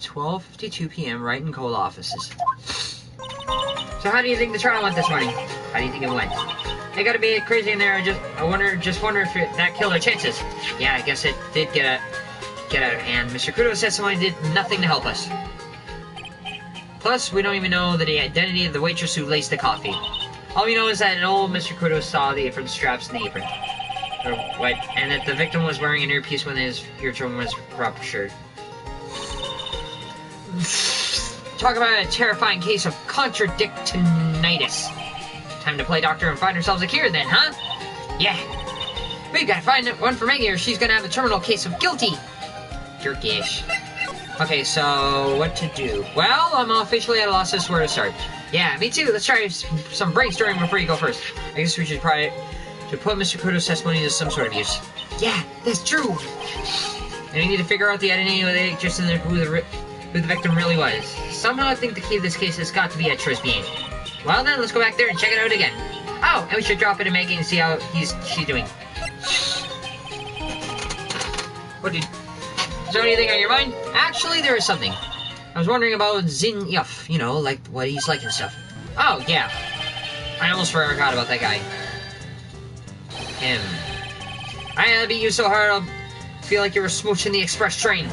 12:52 p.m. Wright and Cole offices. So how do you think the trial went this morning? How do you think it went? They gotta be crazy in there. I wonder if that killed our chances. Yeah, I guess it did get out of hand. Mr. Kudo said someone did nothing to help us. Plus, we don't even know the identity of the waitress who laced the coffee. All we know is that an old Mr. Kudo saw the apron straps in the apron. Or what? And that the victim was wearing an earpiece when his eardrum was ruptured. Talk about a terrifying case of contradictinitis. Time to play doctor and find ourselves a cure then, huh? Yeah. We've got to find one for Maggie or she's going to have a terminal case of guilty. Jerkish. Okay, so what to do? Well, I'm officially at a loss as to where to start. Yeah, me too. Let's try some brainstorming before you go first. I guess we should try to put Mr. Kudo's testimony to some sort of use. Yeah, that's true. And we need to figure out the identity of the actress and who the victim really was. Somehow I think the key to this case has got to be at Trisbane. Well then, let's go back there and check it out again. Oh, and we should drop it to Maggie and see how she's doing. Is there anything on your mind? Actually, there is something. I was wondering about Zin Yuff, you know, like what he's like and stuff. Oh, yeah. I almost forgot about that guy. Him. I beat you so hard I'll feel like you were smooching the express train.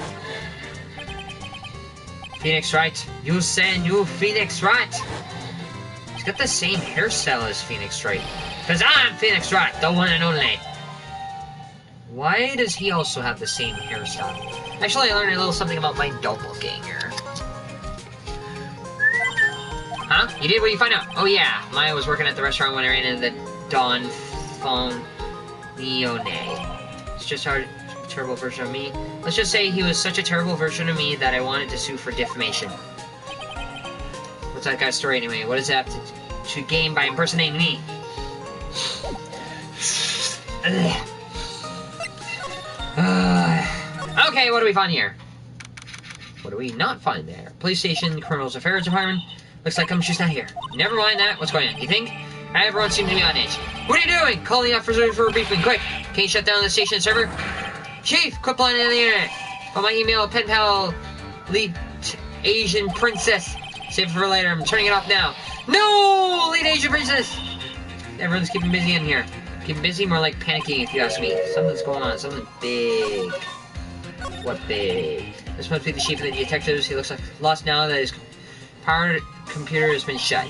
Phoenix Wright. You said you Phoenix Wright. He's got the same hairstyle as Phoenix Wright. Because I'm Phoenix Wright, the one and only. Why does he also have the same hairstyle? Actually, I learned a little something about my doppelganger. Huh? You did? What did you find out? Oh yeah, Maya was working at the restaurant when I ran into the Don Phone Leone. It's just a terrible version of me. Let's just say he was such a terrible version of me that I wanted to sue for defamation. What's that guy's story anyway? What does that have to gain by impersonating me? Okay, what do we find here? What do we not find there? Police station, criminals affairs department. Looks like Gumshoe's not here. Never mind that. What's going on? You think? Everyone seems to be on edge. What are you doing? Calling the officers for a briefing. Quick! Can you shut down the station server? Chief, quit playing on the internet. On my email, pen pal, lead Asian princess. Save it for later. I'm turning it off now. No! Lead Asian princess! Everyone's keeping busy in here. Keeping busy, more like panicking if you ask me. Something's going on. Something big. What big? This must be the chief of the detectives. He looks like lost now that his power computer has been shut.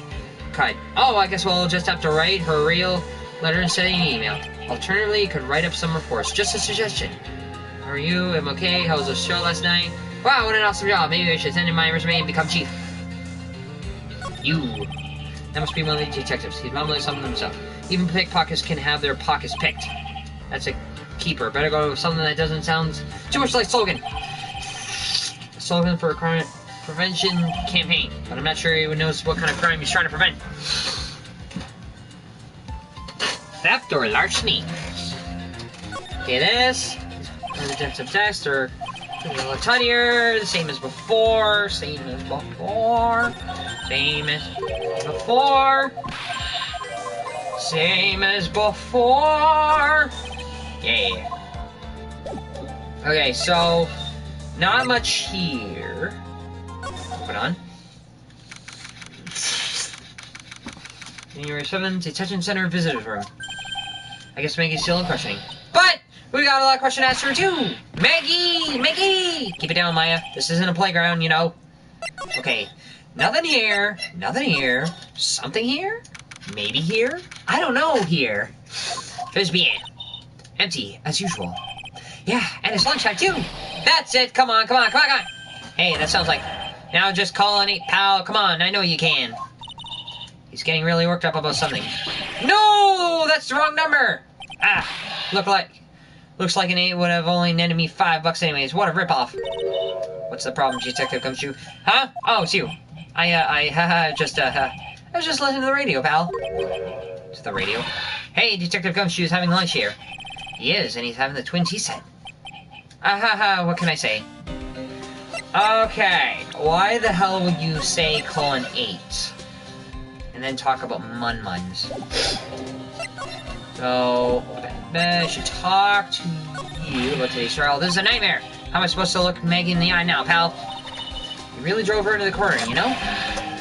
Cut. Oh, I guess we'll just have to write her a real letter and send an email. Alternatively, you could write up some reports. Just a suggestion. How are you? I'm okay. How was the show last night? Wow, what an awesome job. Maybe I should send in my resume and become chief. You. That must be one of the detectives. He's mumbling something to himself. Even pickpockets can have their pockets picked. That's a keeper. Better go with something that doesn't sound too much like slogan. A slogan for a crime prevention campaign. But I'm not sure he knows what kind of crime he's trying to prevent. Theft or larceny. Okay, this. Detective text or a little tinier. The same as before. Same as before. Same as before. Same as before. Yeah. Okay, so not much here. Hold on. January 7th, detention center visitors room. I guess Maggie's still in questioning. But we got a lot of question answer too. Maggie! Maggie! Keep it down, Maya. This isn't a playground, you know. Okay. Nothing here. Nothing here. Something here? Maybe here? I don't know here. Frisbee. Empty, as usual. Yeah, and it's lunchtime too. That's it. Come on, come on, come on, come on. Hey, that sounds like... Now just call an 8, pal. Come on, I know you can. He's getting really worked up about something. No! That's the wrong number! Ah, looks like an 8 would have only netted me $5 anyways. What a ripoff. What's the problem, Detective Gumshoe? Huh? Oh, it's you. I was just listening to the radio, pal. To the radio? Hey, Detective Gumshoe is having lunch here. He is, and he's having the twins he said. What can I say? Okay, why the hell would you say call an 8? And then talk about mun-muns. So, I should talk to you about today's trial. This is a nightmare. How am I supposed to look Maggie in the eye now, pal? You really drove her into the corner, you know?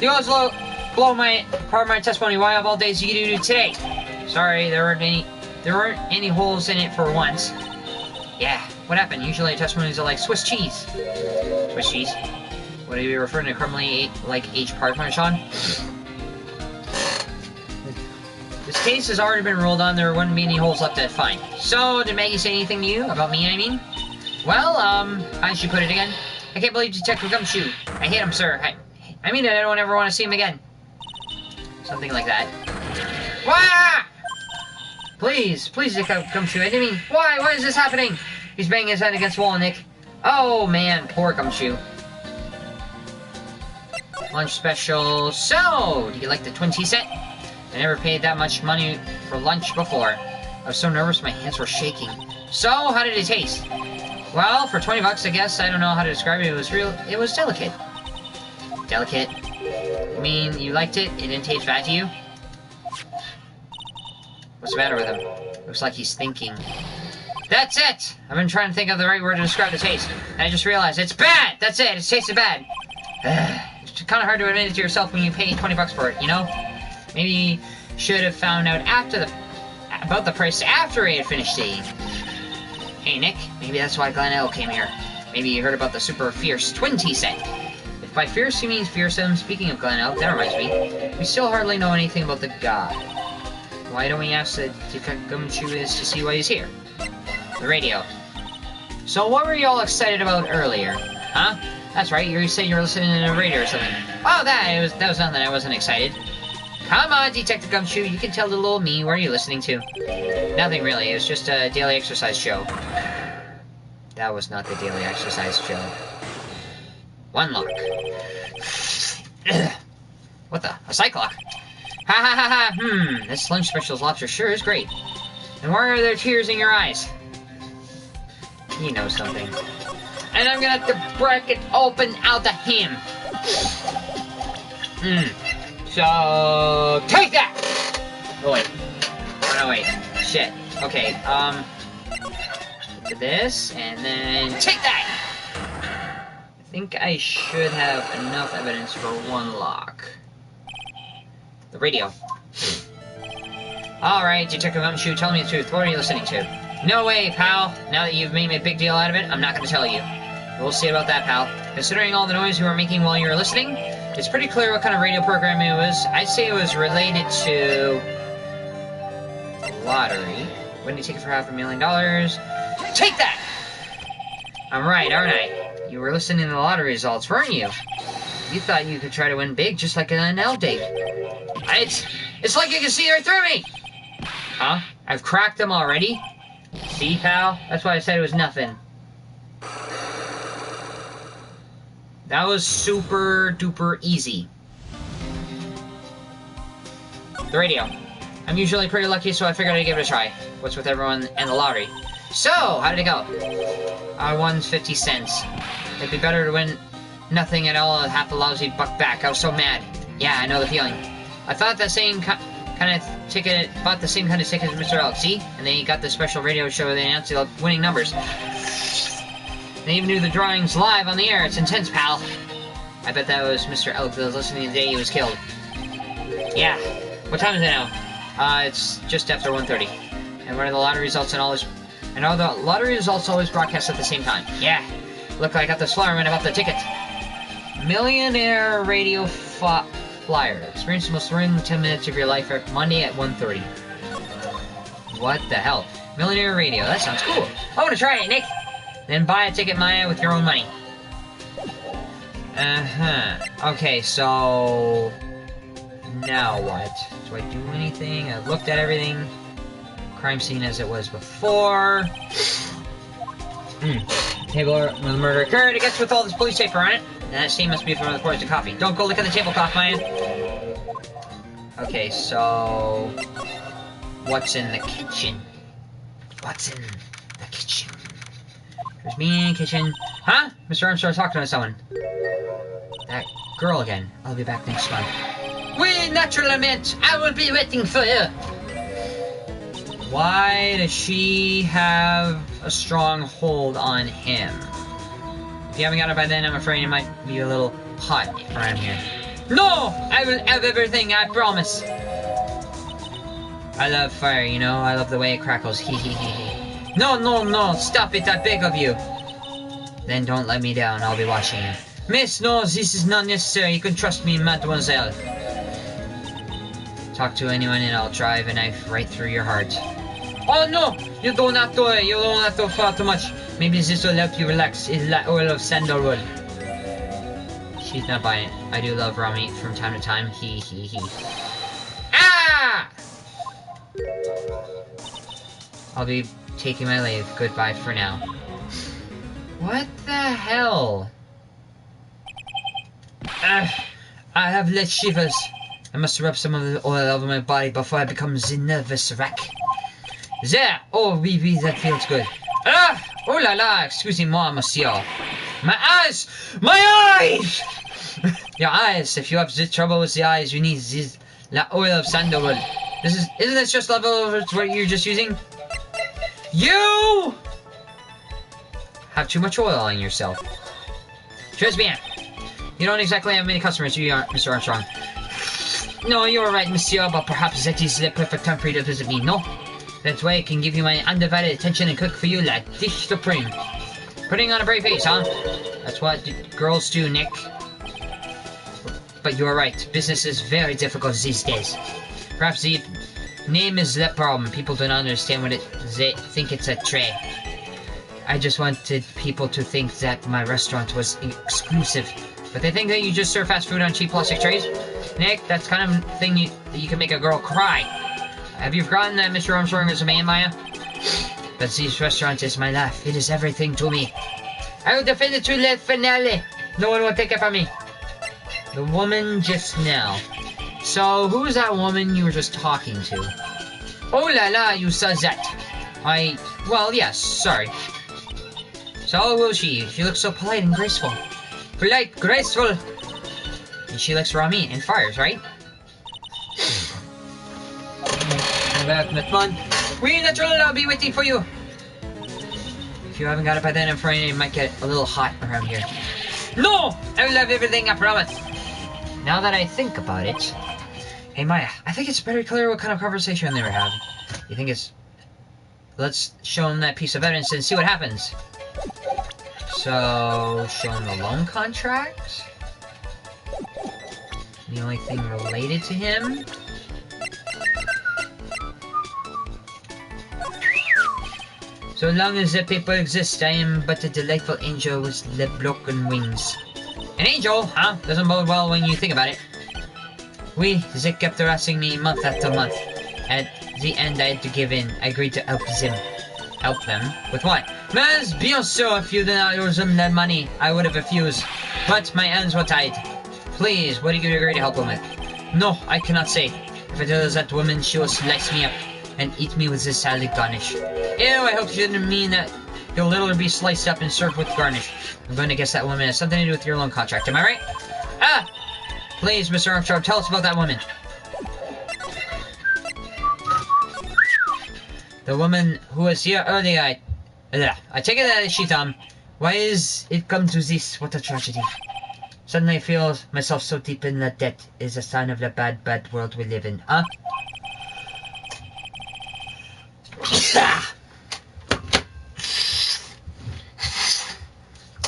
You always blow part of my testimony. Why of all days you do today? Sorry, there weren't any holes in it for once. Yeah, what happened? Usually testimonies are like Swiss cheese. Swiss cheese? What are you referring to? Crumbly like H Parmesan? This case has already been ruled on. There wouldn't be any holes left to find. So, did Maggie say anything to you? About me, I mean? Well, how did she put it again? I can't believe Detective Gumshoe. I hate him, sir. I mean, I don't ever want to see him again. Something like that. Wah! Please, Detective Gumshoe. I didn't mean... Why? Why is this happening? He's banging his head against the wall, Nick. Oh, man. Poor Gumshoe. Lunch special. So, do you like the twin tea set? I never paid that much money for lunch before. I was so nervous my hands were shaking. So, how did it taste? Well, for 20 bucks, I guess. I don't know how to describe it. It was delicate. Delicate? I mean, you liked it? It didn't taste bad to you? What's the matter with him? Looks like he's thinking. That's it! I've been trying to think of the right word to describe the taste. And I just realized, it's bad! That's it! It tasted bad! It's kind of hard to admit it to yourself when you pay 20 bucks for it, you know? Maybe you should have found out about the price after he had finished eating. Hey, Nick, maybe that's why Garnetzx came here. Maybe you heard about the super fierce twin tea set. If by fierce you mean fearsome, speaking of Garnetzx, that reminds me, we still hardly know anything about the guy. Why don't we ask the Gumshoe is to see why he's here? The radio. So what were you all excited about earlier? Huh? That's right, you said you were listening to the radio or something. Oh, that was nothing, I wasn't excited. Come on, Detective Gumshoe, you can tell the little me, what are you listening to? Nothing really, it was just a daily exercise show. That was not the daily exercise show. One lock. What the? A psych lock? Ha ha ha ha, this lunch special's lobster sure is great. And why are there tears in your eyes? You know something. And I'm gonna have to break it open out to him. So, take that! Oh, wait. Oh, no, wait. Shit. Okay, look at this, and then take that! I think I should have enough evidence for one lock. The radio. Alright, Detective Gumshoe, tell me the truth. What are you listening to? No way, pal. Now that you've made me a big deal out of it, I'm not gonna tell you. We'll see about that, pal. Considering all the noise you were making while you were listening, it's pretty clear what kind of radio program it was. I'd say it was related to... lottery. Wouldn't you take it for $500,000? Take that! I'm right, aren't I? You were listening to the lottery results, weren't you? You thought you could try to win big just like an NL date. It's like you can see right through me! Huh? I've cracked them already? See, pal? That's why I said it was nothing. That was super duper easy. The radio. I'm usually pretty lucky, so I figured I'd give it a try. What's with everyone and the lottery? So, how did it go? I won 50 cents. It'd be better to win nothing at all and half a lousy buck back. I was so mad. Yeah, I know the feeling. I thought the same kind of ticket, bought the same kind of ticket as Mr. Elk, see? And they got the special radio show where they announced the winning numbers. They even knew the drawings live on the air. It's intense, pal. I bet that was Mr. Elk that was listening the day he was killed. Yeah. What time is it now? It's just after 1:30. And what are the lottery results and all this? And all the lottery results always broadcast at the same time. Yeah. Look, I got this flyer about the ticket. Millionaire Radio Flyer. Experience the most thrilling 10 minutes of your life every Monday at 1:30. What the hell? Millionaire Radio. That sounds cool. I want to try it, Nick. Then buy a ticket, Maya, with your own money. Okay, so... now what? Do I do anything? I've looked at everything. Crime scene as it was before. Table where the murder occurred. It gets with all this police paper on it. And that scene must be from the poison coffee. Don't go look at the tablecloth, Maya. Okay, so... what's in the kitchen? What's in the kitchen? There's me in the kitchen. Huh? Mr. Armstrong's talking to someone. That girl again. I'll be back next month. With natural lament, I will be waiting for you. Why does she have a strong hold on him? If you haven't got it by then, I'm afraid it might be a little hot around here. No! I will have everything, I promise! I love fire, you know? I love the way it crackles. Hee hee hee hee. No, no, no! Stop it, I beg of you! Then don't let me down, I'll be watching you. Miss, no, this is not necessary. You can trust me, mademoiselle. Talk to anyone and I'll drive a knife right through your heart. Oh no! You don't have to fall too much. Maybe this will help you relax. It's like oil of sandalwood. She's not buying it. I do love raw meat from time to time. Hee hee hee. Ah! I'll be taking my leave. Goodbye for now. What the hell? I have let shivers. I must rub some of the oil over my body before I become the nervous wreck. There! Oh, oui, oui, that feels good. Ah! Oh la la! Excusez-moi, monsieur. My eyes! My eyes! Your eyes. If you have trouble with the eyes, you need this oil of sandalwood. Isn't this just level over what you're just using? You have too much oil on yourself. Trust me. You don't exactly have many customers, do you, Mr. Armstrong? No, you're right, monsieur, but perhaps that is the perfect time for you to visit me, no? That's why I can give you my undivided attention and cook for you la dish supreme. Putting on a brave face, huh? That's what girls do, Nick. But you're right, business is very difficult these days. Perhaps the name is the problem. People don't understand what they think it's a tray. I just wanted people to think that my restaurant was exclusive. But they think that you just serve fast food on cheap plastic trays? Nick, that's kind of thing that you can make a girl cry. Have you forgotten that Mr. Armstrong is a man, Maya? But this restaurant is my life. It is everything to me. I will defend it to the finale. No one will take it from me. The woman just now. So, who was that woman you were just talking to? Oh la la, you saw that. Well, yes, sorry. So, how will she? She looks so polite and graceful. Polite, graceful. And she likes raw meat and fires, right? Come back, Natman. We naturally I'll be waiting for you. If you haven't got it by then, I'm afraid it might get a little hot around here. No! I will have everything, I promise. Now that I think about it... Hey, Maya, I think it's pretty clear what kind of conversation they were having. You think it's... Let's show them that piece of evidence and see what happens. So... Show them the loan contract? The only thing related to him? So long as the paper exists, I am but a delightful angel with the broken wings. An angel, huh? Doesn't bode well when you think about it. They kept harassing me month after month. At the end, I had to give in. I agreed to help them. Help them? With what? Mas, bien sûr, if you did not owe them that money, I would have refused. But my hands were tied. Please, what do you agree to help them with? No, I cannot say. If I tell that woman, she will slice me up and eat me with this salad garnish. Ew, I hope she didn't mean that you'll literally be sliced up and served with garnish. I'm going to guess that woman has something to do with your loan contract, am I right? Ah! Please, Mr. Armstrong, tell us about that woman. The woman who was here earlier, I take it that she's, why is it come to this? What a tragedy. Suddenly I feel myself so deep in the debt is a sign of the bad, bad world we live in, huh?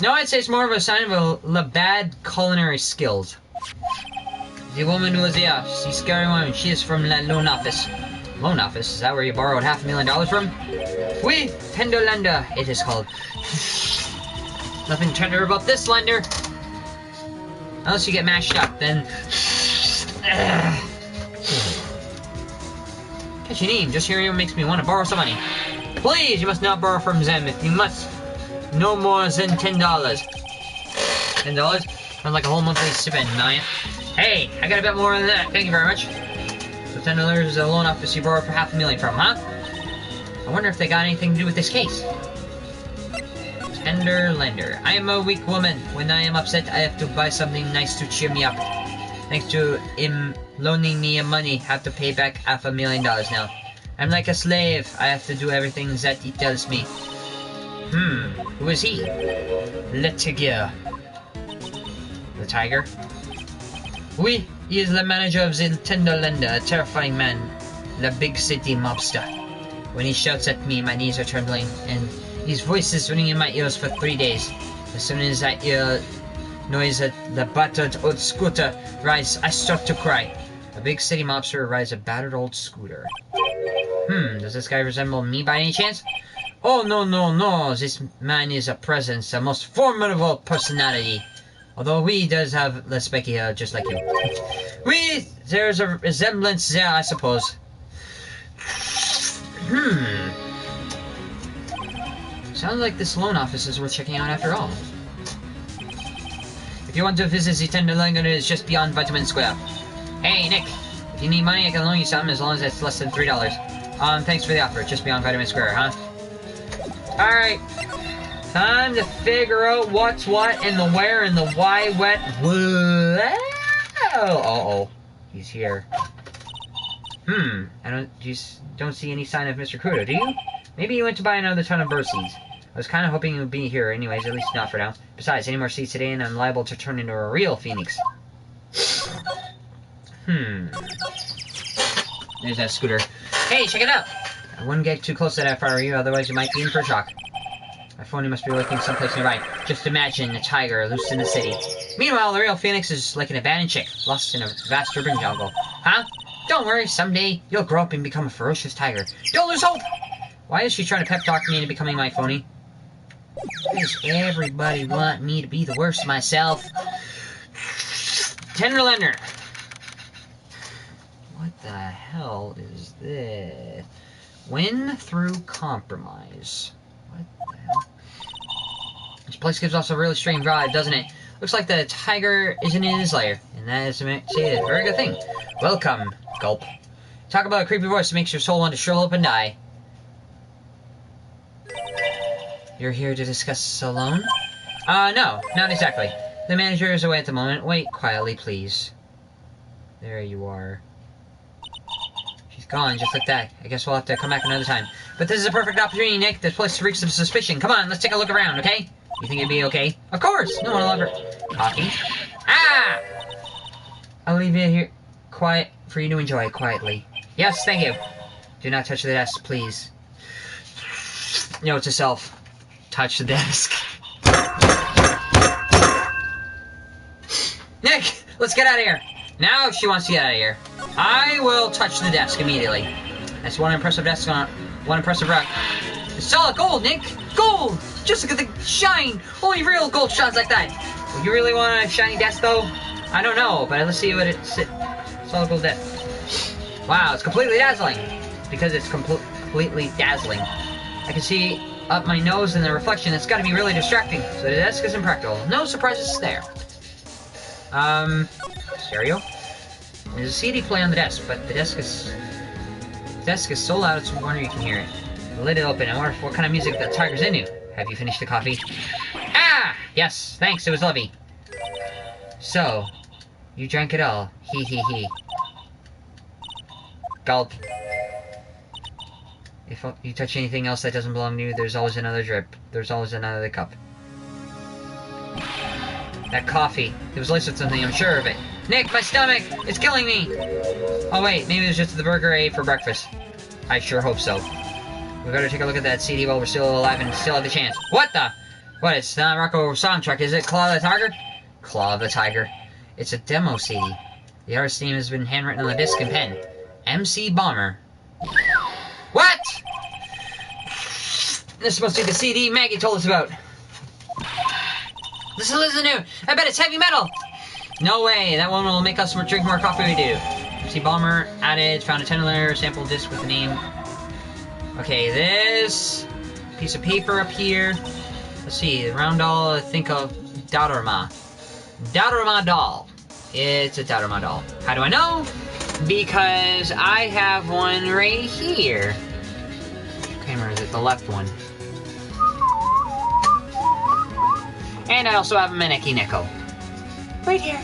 No, I'd say it's more of a sign of a bad culinary skills. The woman who was here, she's a scary woman. She is from the loan office. Loan office? Is that where you borrowed $500,000 from? Oui, tender lender, it is called. Nothing tender about this lender. Unless you get mashed up, then... Catch your name, just hearing it makes me want to borrow some money. Please, you must not borrow from them. If you must, no more than $10. $10? Sounds like a whole monthly stipend, Naya. Hey, I got a bit more than that. Thank you very much. So $10 is a loan office you borrowed for $500,000 from, huh? I wonder if they got anything to do with this case. Tender lender. I am a weak woman. When I am upset, I have to buy something nice to cheer me up. Thanks to him loaning me money, I have to pay back $500,000 now. I'm like a slave. I have to do everything that he tells me. Who is he? Letigia. The tiger? Oui, he is the manager of the Tenderlander, a terrifying man. The big city mobster. When he shouts at me, my knees are trembling, and his voice is ringing in my ears for 3 days. As soon as I hear noise at the battered old scooter rise, I start to cry. A big city mobster rides a battered old scooter. Does this guy resemble me by any chance? Oh, no. This man is a presence, a most formidable personality. Although he does have less spiky hair, just like you. There's a resemblance there, I suppose. Sounds like this loan office is worth checking out after all. If you want to visit the Tenderlander, it is just beyond Vitamin Square. Hey, Nick. If you need money, I can loan you some as long as it's less than $3. Thanks for the offer. Just beyond Vitamin Square, huh? Alright. Time to figure out what's what and the where and the why wet. Whoa. Uh-oh. He's here. I don't see any sign of Mr. Kudo, do you? Maybe he went to buy another ton of birdseeds. I was kind of hoping he would be here anyways, at least not for now. Besides, any more seeds today and I'm liable to turn into a real phoenix. There's that scooter. Hey, check it out! I wouldn't get too close to that if I were you, otherwise you might be in for a shock. My phony must be lurking someplace nearby. Just imagine a tiger loose in the city. Meanwhile, the real phoenix is like an abandoned chick, lost in a vast urban jungle. Huh? Don't worry, someday you'll grow up and become a ferocious tiger. Don't lose hope! Why is she trying to pep talk me into becoming my phony? Does everybody want me to be the worst myself? Tenderlander! What the hell is this? Win through compromise. What the hell? This place gives off a really strange vibe, doesn't it? Looks like the tiger isn't in his lair, and that is a very good thing. Welcome, gulp. Talk about a creepy voice that makes your soul want to shrivel up and die. You're here to discuss a loan? No, not exactly. The manager is away at the moment. Wait quietly, please. There you are. She's gone, just like that. I guess we'll have to come back another time. But this is a perfect opportunity, Nick. This place reeks of suspicion. Come on, let's take a look around, okay? You think it'd be okay? Of course! No one will ever... Coffee? Ah! I'll leave it here quiet for you to enjoy quietly. Yes, thank you. Do not touch the desk, please. Note to self. Touch the desk. Nick! Let's get out of here! Now if she wants to get out of here, I will touch the desk immediately. That's one impressive desk on one impressive rug. It's solid gold, Nick! Gold! Just look at the shine! Only real gold shines like that! Would you really want a shiny desk, though? I don't know, but let's see what it's... Solid gold desk. Wow, it's completely dazzling! Because it's completely dazzling. I can see up my nose in the reflection. It's gotta be really distracting. So the desk is impractical. No surprises there. Stereo? There's a CD player on the desk, but the desk is so loud it's wondering if you can hear it. The lid is open. I wonder what kind of music that tiger's into. Have you finished the coffee? Ah! Yes, thanks, it was lovely. So, you drank it all. Hee hee hee. Gulp. If you touch anything else that doesn't belong to you, there's always another drip. There's always another cup. That coffee. It was laced with something, I'm sure of it. Nick, my stomach! It's killing me! Oh wait, maybe it was just the burger I ate for breakfast. I sure hope so. We better take a look at that CD while we're still alive and still have the chance. What the? What, it's not Rocco soundtrack, is it? Claw of the Tiger? Claw of the Tiger. It's a demo CD. The artist's name has been handwritten on the disc in pen. MC Bomber. What? This is supposed to be the CD Maggie told us about. This is new. I bet it's heavy metal. No way. That one will make us drink more coffee we do. MC Bomber added, found a 10-layer sample disc with the name. Okay, this piece of paper up here. Let's see, the round doll, I think of Dodorma. Dodorma doll. It's a Dodorma doll. How do I know? Because I have one right here. Camera is it the left one. And I also have a Maneki Neko. Right here.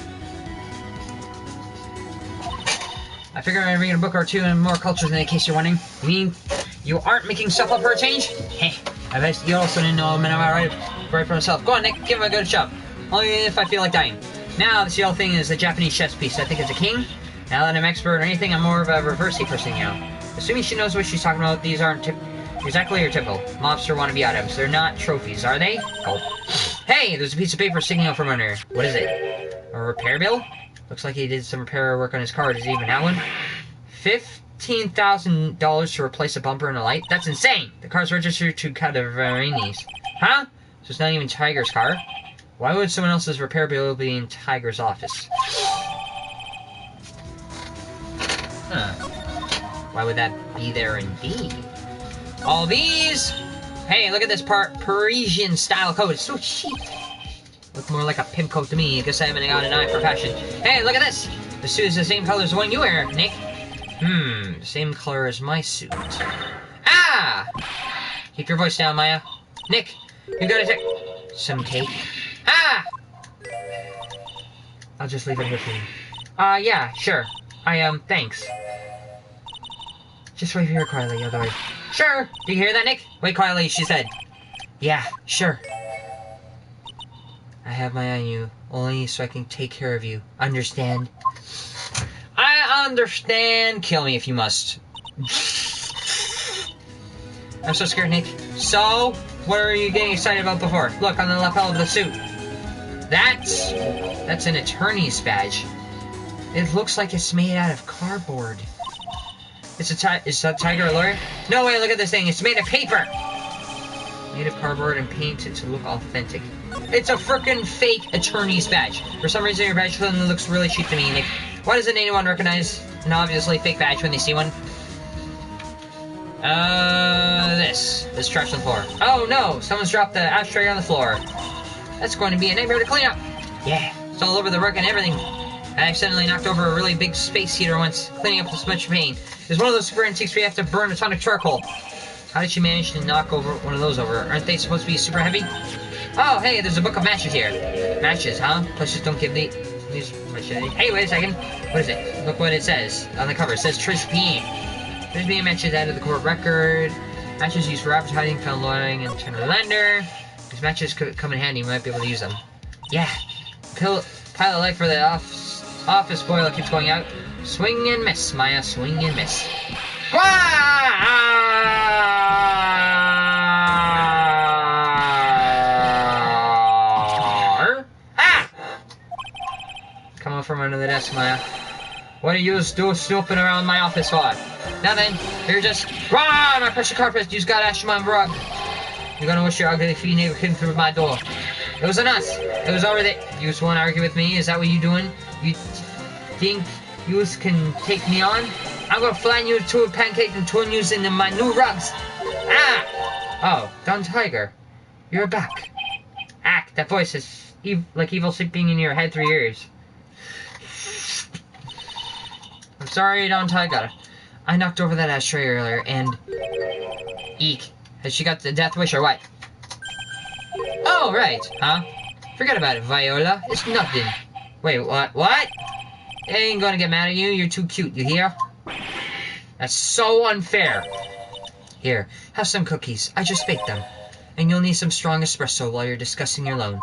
I figure I'm reading a book or two and more cultures in case you're wondering. You mean you aren't making stuff up for a change? Heh. I bet you also didn't know I'm right for myself. Go on, Nick, give him a good shove. Only if I feel like dying. Now, this yellow thing is a Japanese chess piece. I think it's a king. Now that I'm expert or anything, I'm more of a reversey person now. Assuming she knows what she's talking about, these aren't exactly your typical mobster wannabe items. They're not trophies, are they? Oh. Hey, there's a piece of paper sticking out from under. What is it? A repair bill? Looks like he did some repair work on his car. Does he even have one? $15,000 to replace a bumper and a light? That's insane! The car's registered to Cadaverini's. Huh? So it's not even Tiger's car? Why would someone else's repair bill be in Tiger's office? Huh. Why would that be there indeed? All these! Hey, look at this Parisian style coat. It's so chic. Look more like a pimp coat to me. I guess I haven't got an eye for fashion. Hey, look at this! The suit is the same color as the one you wear, Nick. Same color as my suit. Ah! Keep your voice down, Maya. Nick, you gotta take some cake. Ah! I'll just leave it here for you. Yeah, sure. Thanks. Just wait here quietly, other way. Sure! Do you hear that, Nick? Wait quietly, she said. Yeah, sure. I have my eye on you, only so I can take care of you. Understand? I understand. Kill me if you must. I'm so scared, Nick. So, what are you getting excited about before? Look, on the lapel of the suit. That's an attorney's badge. It looks like it's made out of cardboard. Is that Tiger a lawyer? No way, look at this thing. It's made of paper. Made of cardboard and painted to look authentic. It's a frickin' fake attorney's badge. For some reason, your badge looks really cheap to me, Nick. Why doesn't anyone recognize an obviously fake badge when they see one? This trash on the floor. Oh no, someone's dropped the ashtray on the floor. That's going to be a nightmare to clean up. Yeah, it's all over the rug and everything. I accidentally knocked over a really big space heater once, cleaning up this much pain. It's one of those super antiques where you have to burn a ton of charcoal. How did she manage to knock over one of those over? Aren't they supposed to be super heavy? Oh, hey, there's a book of matches here. Matches, huh? Plus just don't give these much. Hey, wait a second. What is it? Look what it says on the cover. It says Trilogy. Trilogy matches added the court record. Matches used for advertising, found loading, and tender lender. These matches could come in handy. You might be able to use them. Yeah. Pile of light for the office boiler keeps going out. Swing and miss, Maya. Swing and miss. Come on from under the desk, Maya. What are you snooping around my office for? Nothing. You're just... my pressure carpet. You just got ash on my rug. You're gonna wish your ugly feet neighbor came through my door. It wasn't us. It was already... You just want to argue with me? Is that what you doing? You think you can take me on? I'm gonna flatten you to a pancake and turn you into my new rugs. Oh, Don Tiger. You're back. That voice is like evil sleeping in your head through your ears. I'm sorry, Don Tiger. I knocked over that ashtray earlier, and... Eek. Has she got the death wish or what? Oh, right. Huh? Forget about it, Viola. It's nothing. Wait, what? What? I ain't gonna get mad at you. You're too cute, you hear? That's so unfair. Here, have some cookies. I just baked them. And you'll need some strong espresso while you're discussing your loan.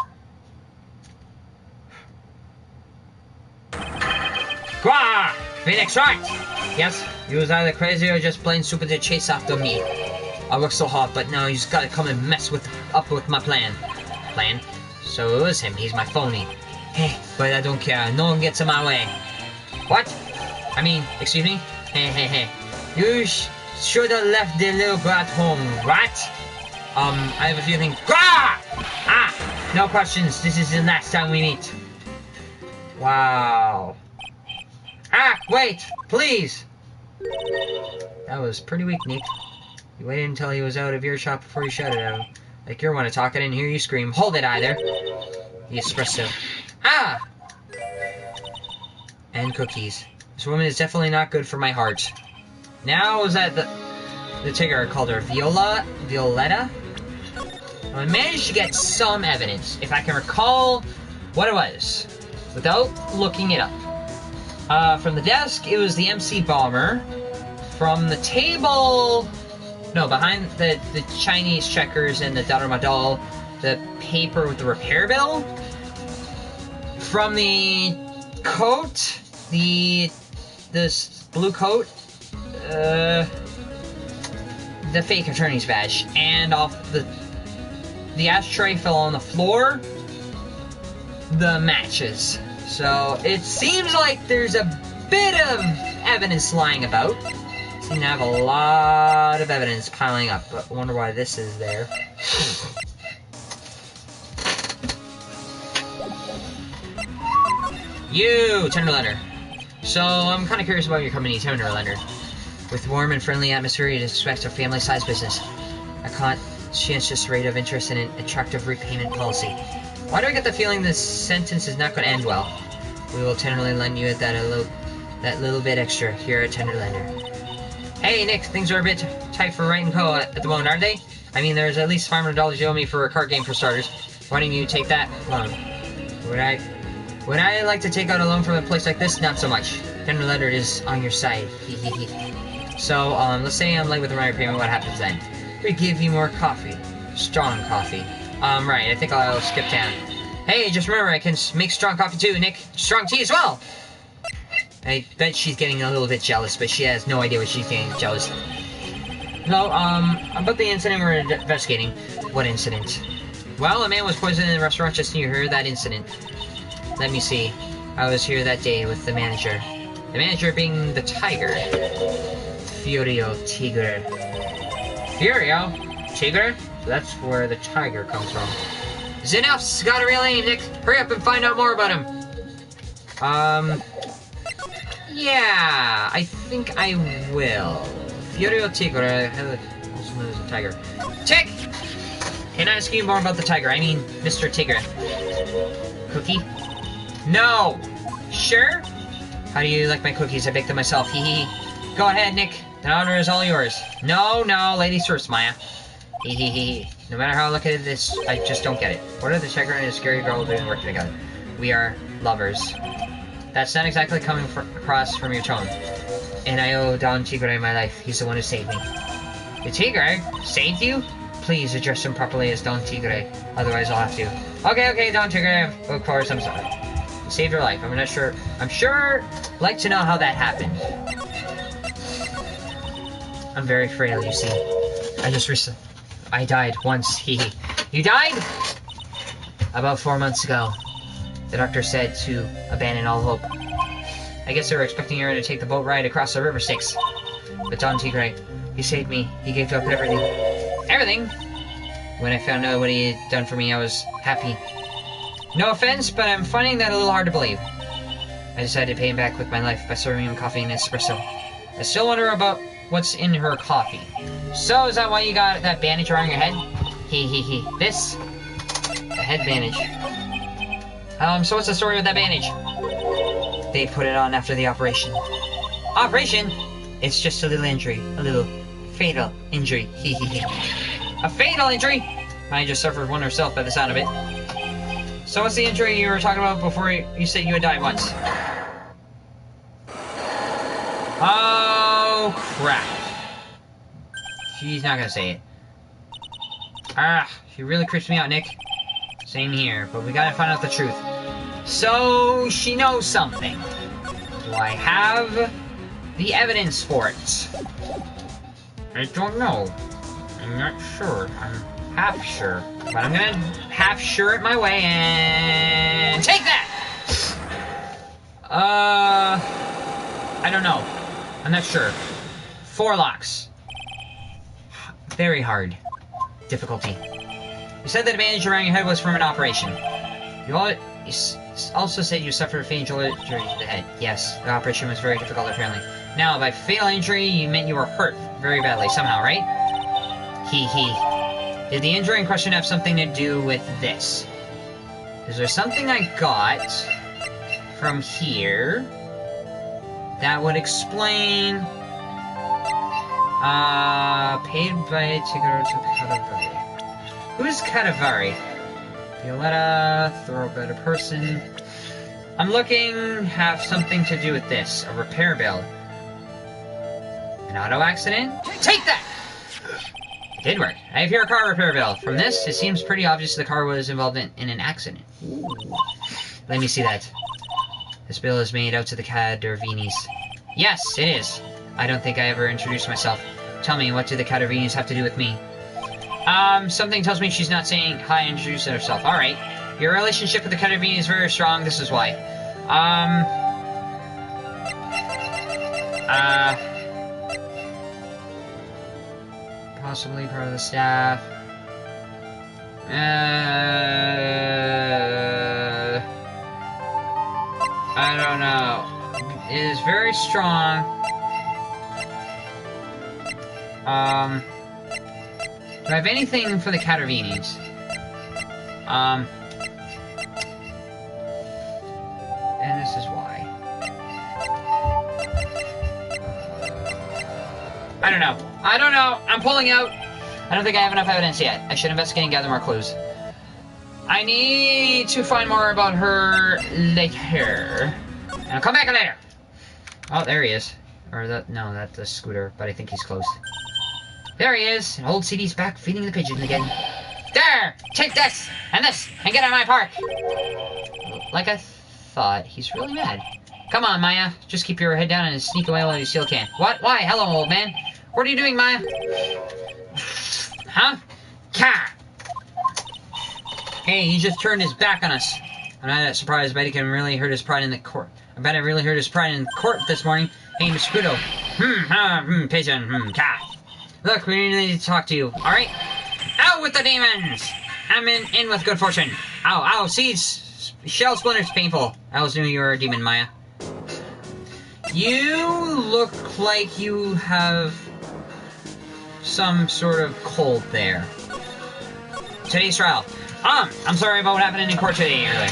Gwah! Phoenix, right! Yes, you was either crazy or just plain stupid to chase after me. I worked so hard, but now you just gotta come and mess up with my plan. Plan? So it was him. He's my phony. Hey, but I don't care. No one gets in my way. What? I mean, excuse me? Hey. You should have left the little girl at home, right? I have a feeling... No questions. This is the last time we meet. Wow. Wait! Please! That was pretty weak, Nick. You waited until he was out of earshot before you shouted at him. Like you're one to talk, I didn't hear you scream. Hold it, either. The espresso. And cookies. This woman is definitely not good for my heart. Now is that the Tigger called her Violetta? I managed to get some evidence, if I can recall what it was, without looking it up. From the desk, it was the MC Bomber. From the table, No, behind the Chinese checkers and the Dada Madal, the paper with the repair bill. From the coat, this blue coat, the fake attorney's badge, and off the ashtray fell on the floor, the matches. So it seems like there's a bit of evidence lying about. Seem to have a lot of evidence piling up, but I wonder why this is there. You, tender lender. So, I'm kind of curious about your company, tender lender. With warm and friendly atmosphere, you expect a family-sized business. A conscientious rate of interest in an attractive repayment policy. Why do I get the feeling this sentence is not going to end well? We will tenderly lend you that little bit extra here at Tender Lender. Hey, Nick, things are a bit tight for Wright & Co. at the moment, aren't they? I mean, there's at least $500 you owe me for a card game for starters. Why don't you take that loan? Would I like to take out a loan from a place like this? Not so much. Tender Lender is on your side. So, let's say I'm late with my repayment, what happens then? We give you more coffee. Strong coffee. Right, I think I'll skip down. Hey, just remember, I can make strong coffee too, Nick. Strong tea as well! I bet she's getting a little bit jealous, but she has no idea what she's getting jealous. No, about the incident we're investigating. What incident? Well, a man was poisoned in a restaurant just near here, that incident. Let me see. I was here that day with the manager. The manager being the tiger. Furio Tigre. Furio? Tigre? So that's where the tiger comes from. Zenough's got a real name, Nick. Hurry up and find out more about him. Yeah, I think I will. Furio Tigre, also known as a tiger. Tick! Can I ask you more about the tiger? I mean, Mr. Tigre. Cookie? No! Sure? How do you like my cookies? I baked them myself. Hee hee. Go ahead, Nick. The honor is all yours. No, ladies first, Maya. Hee hee hee. No matter how I look at this, I just don't get it. What are the tiger and a scary girl doing work together? We are lovers. That's not exactly coming across from your tone. And I owe Don Tigre my life. He's the one who saved me. The Tigre? Saved you? Please address him properly as Don Tigre. Otherwise I'll have to. Okay, Don Tigre. Of course, I'm sorry. You saved your life. I'm sure like to know how that happened. I'm very frail, you see. I died once. Hee. You died? About 4 months ago. The doctor said to abandon all hope. I guess they were expecting her to take the boat ride across the river Styx. But Don Tigre, he saved me. He gave up everything. Everything? When I found out what he had done for me, I was happy. No offense, but I'm finding that a little hard to believe. I decided to pay him back with my life by serving him coffee and espresso. I still wonder about what's in her coffee. So, is that why you got that bandage around your head? Hee. This? A head bandage. So what's the story with that bandage? They put it on after the operation. Operation? It's just a little injury. A little fatal injury. Hee. A fatal injury? I just suffered one herself by the sound of it. So what's the injury you were talking about before you said you had died once? Oh, crap. She's not gonna say it. She really creeps me out, Nick. Same here, but we gotta find out the truth. So, she knows something. Do I have the evidence for it? I don't know. I'm not sure. I'm half sure. But I'm gonna half sure it my way and take that! I don't know. I'm not sure. 4 locks. Very hard. Difficulty. You said that the bandage around your head was from an operation. You also said you suffered a fatal injury to the head. Yes, the operation was very difficult apparently. Now, by fatal injury, you meant you were hurt very badly somehow, right? Hee. Did the injury in question have something to do with this? Is there something I got from here that would explain... paid by Tigre to Cadavari. Who's Cadavari? Violetta, thoroughbred person. I'm looking, have something to do with this. A repair bill. An auto accident? Take that! It did work. I have here a car repair bill. From this, it seems pretty obvious the car was involved in an accident. Ooh. Let me see that. This bill is made out to the Cadervinis. Yes, it is. I don't think I ever introduced myself. Tell me, what do the Cadervinis have to do with me? Something tells me she's not saying hi and introducing herself. Alright. Your relationship with the Cadervini is very strong. This is why. Possibly part of the staff. I don't know. It is very strong. Do I have anything for the Cadervinis? And this is why. I don't know. I don't know. I'm pulling out. I don't think I have enough evidence yet. I should investigate and gather more clues. I need to find more about her later. And I'll come back later. Oh, there he is. Or that, no, that's a scooter, but I think he's close. There he is. And old CD's back feeding the pigeon again. There! Take this! And this! And get out of my park! Like I thought, he's really mad. Come on, Maya. Just keep your head down and sneak away while you still can. What? Why? Hello, old man. What are you doing, Maya? Huh? Ka! Hey, he just turned his back on us. I'm not that surprised. I bet he can really hurt his pride in the court. I bet I really hurt his pride in court this morning. Hey, Mr. Kudo. Pigeon. Ka. Look, we need to talk to you. Alright? Out with the demons! I'm in with good fortune. Ow, seeds. Shell splinters, painful. I always knew you were a demon, Maya. You look like you have some sort of cold there. Today's trial. I'm sorry about what happened in court today earlier.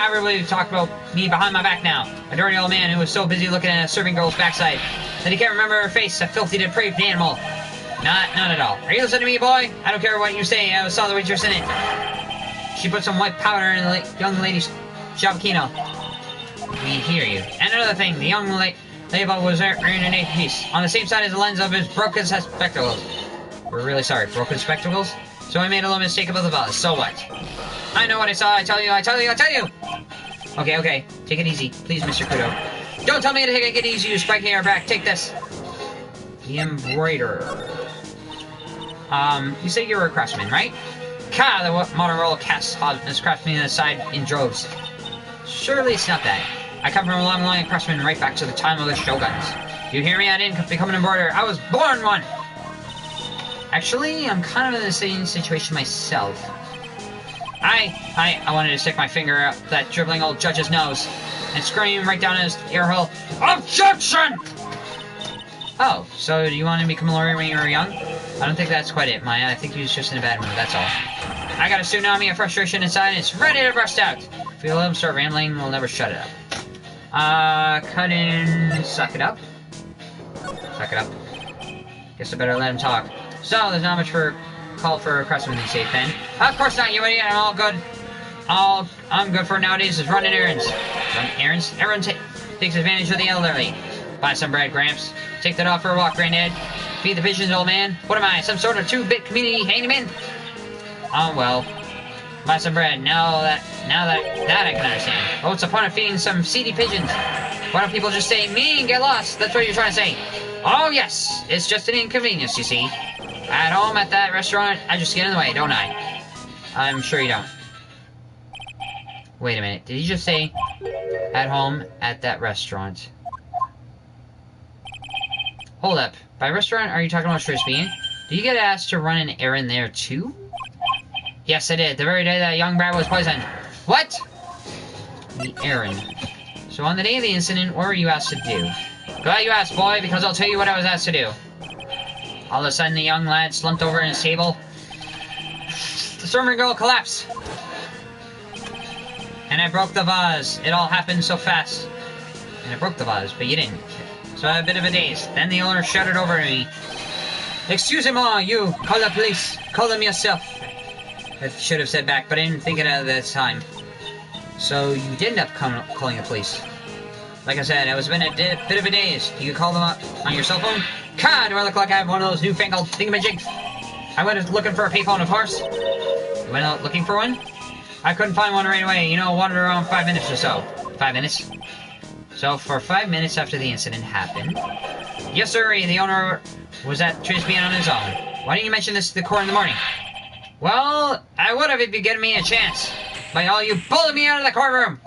Everybody talked about me behind my back now. A dirty old man who was so busy looking at a serving girl's backside that he can't remember her face, a filthy, depraved animal. Not at all. Are you listening to me, boy? I don't care what you say. I saw the waitress in it. She put some white powder in the young lady's chavkino. We hear you. And another thing, the young label was wearing an 8 piece on the same side as the lens of his broken spectacles. We're really sorry. Broken spectacles? So I made a little mistake about the vase. So what? I know what I saw. I tell you. Okay. Take it easy. Please, Mr. Kudo. Don't tell me to take it easy, you spike hair back. Take this. The embroiderer. You say you're a craftsman, right? The modern world casts craftsmen aside in droves. Surely it's not that. I come from a long line of craftsmen right back to the time of the shoguns. You hear me? I didn't become an embroiderer. I was born one! Actually, I'm kind of in the same situation myself. I wanted to stick my finger out that dribbling old judge's nose and scream right down his ear hole, OBJECTION! Oh, so you wanted to become a lawyer when you were young? I don't think that's quite it, Maya. I think he was just in a bad mood, that's all. I got a tsunami of frustration inside and it's ready to burst out. If we let him start rambling, we'll never shut it up. Cut in... Suck it up. Guess I better let him talk. So, there's not much call for a craftsman these days, then. Of course not, you idiot. I'm all good. I'm good for nowadays is running errands. Run errands? Everyone takes advantage of the elderly. Buy some bread, Gramps. Take that off for a walk, Granddad. Feed the pigeons, old man. What am I, some sort of 2-bit community handyman? Oh, well. Buy some bread. Now that I can understand. But what's the point of feeding some seedy pigeons? Why don't people just say me and get lost? That's what you're trying to say. Oh, yes. It's just an inconvenience, you see. At home at that restaurant, I just get in the way, don't I? I'm sure you don't. Wait a minute. Did he just say at home at that restaurant? Hold up. By restaurant, are you talking about Frisbee? Did you get asked to run an errand there, too? Yes, I did. The very day that young Brad was poisoned. What? The errand. So on the day of the incident, what were you asked to do? Glad you asked, boy, because I'll tell you what I was asked to do. All of a sudden, the young lad slumped over in his table. The servant girl collapsed. And I broke the vase. It all happened so fast. And I broke the vase, but you didn't. So I had a bit of a daze. Then the owner shouted over at me. Excusez-moi, you. Call the police. Call them yourself. I should have said back, but I didn't think it at that time. So you did end up calling the police. Like I said, I was been a bit of a daze. You could call them up on your cell phone. God, do I look like I have one of those newfangled thingamajigs? I went looking for a payphone, of course. You went out looking for one? I couldn't find one right away. You know, wandered around 5 minutes or so. 5 minutes? So, for 5 minutes after the incident happened... Yes, sir, the owner was at Trilogy on his own. Why didn't you mention this to the court in the morning? Well, I would have if you'd given me a chance. By all, you bullied me out of the courtroom!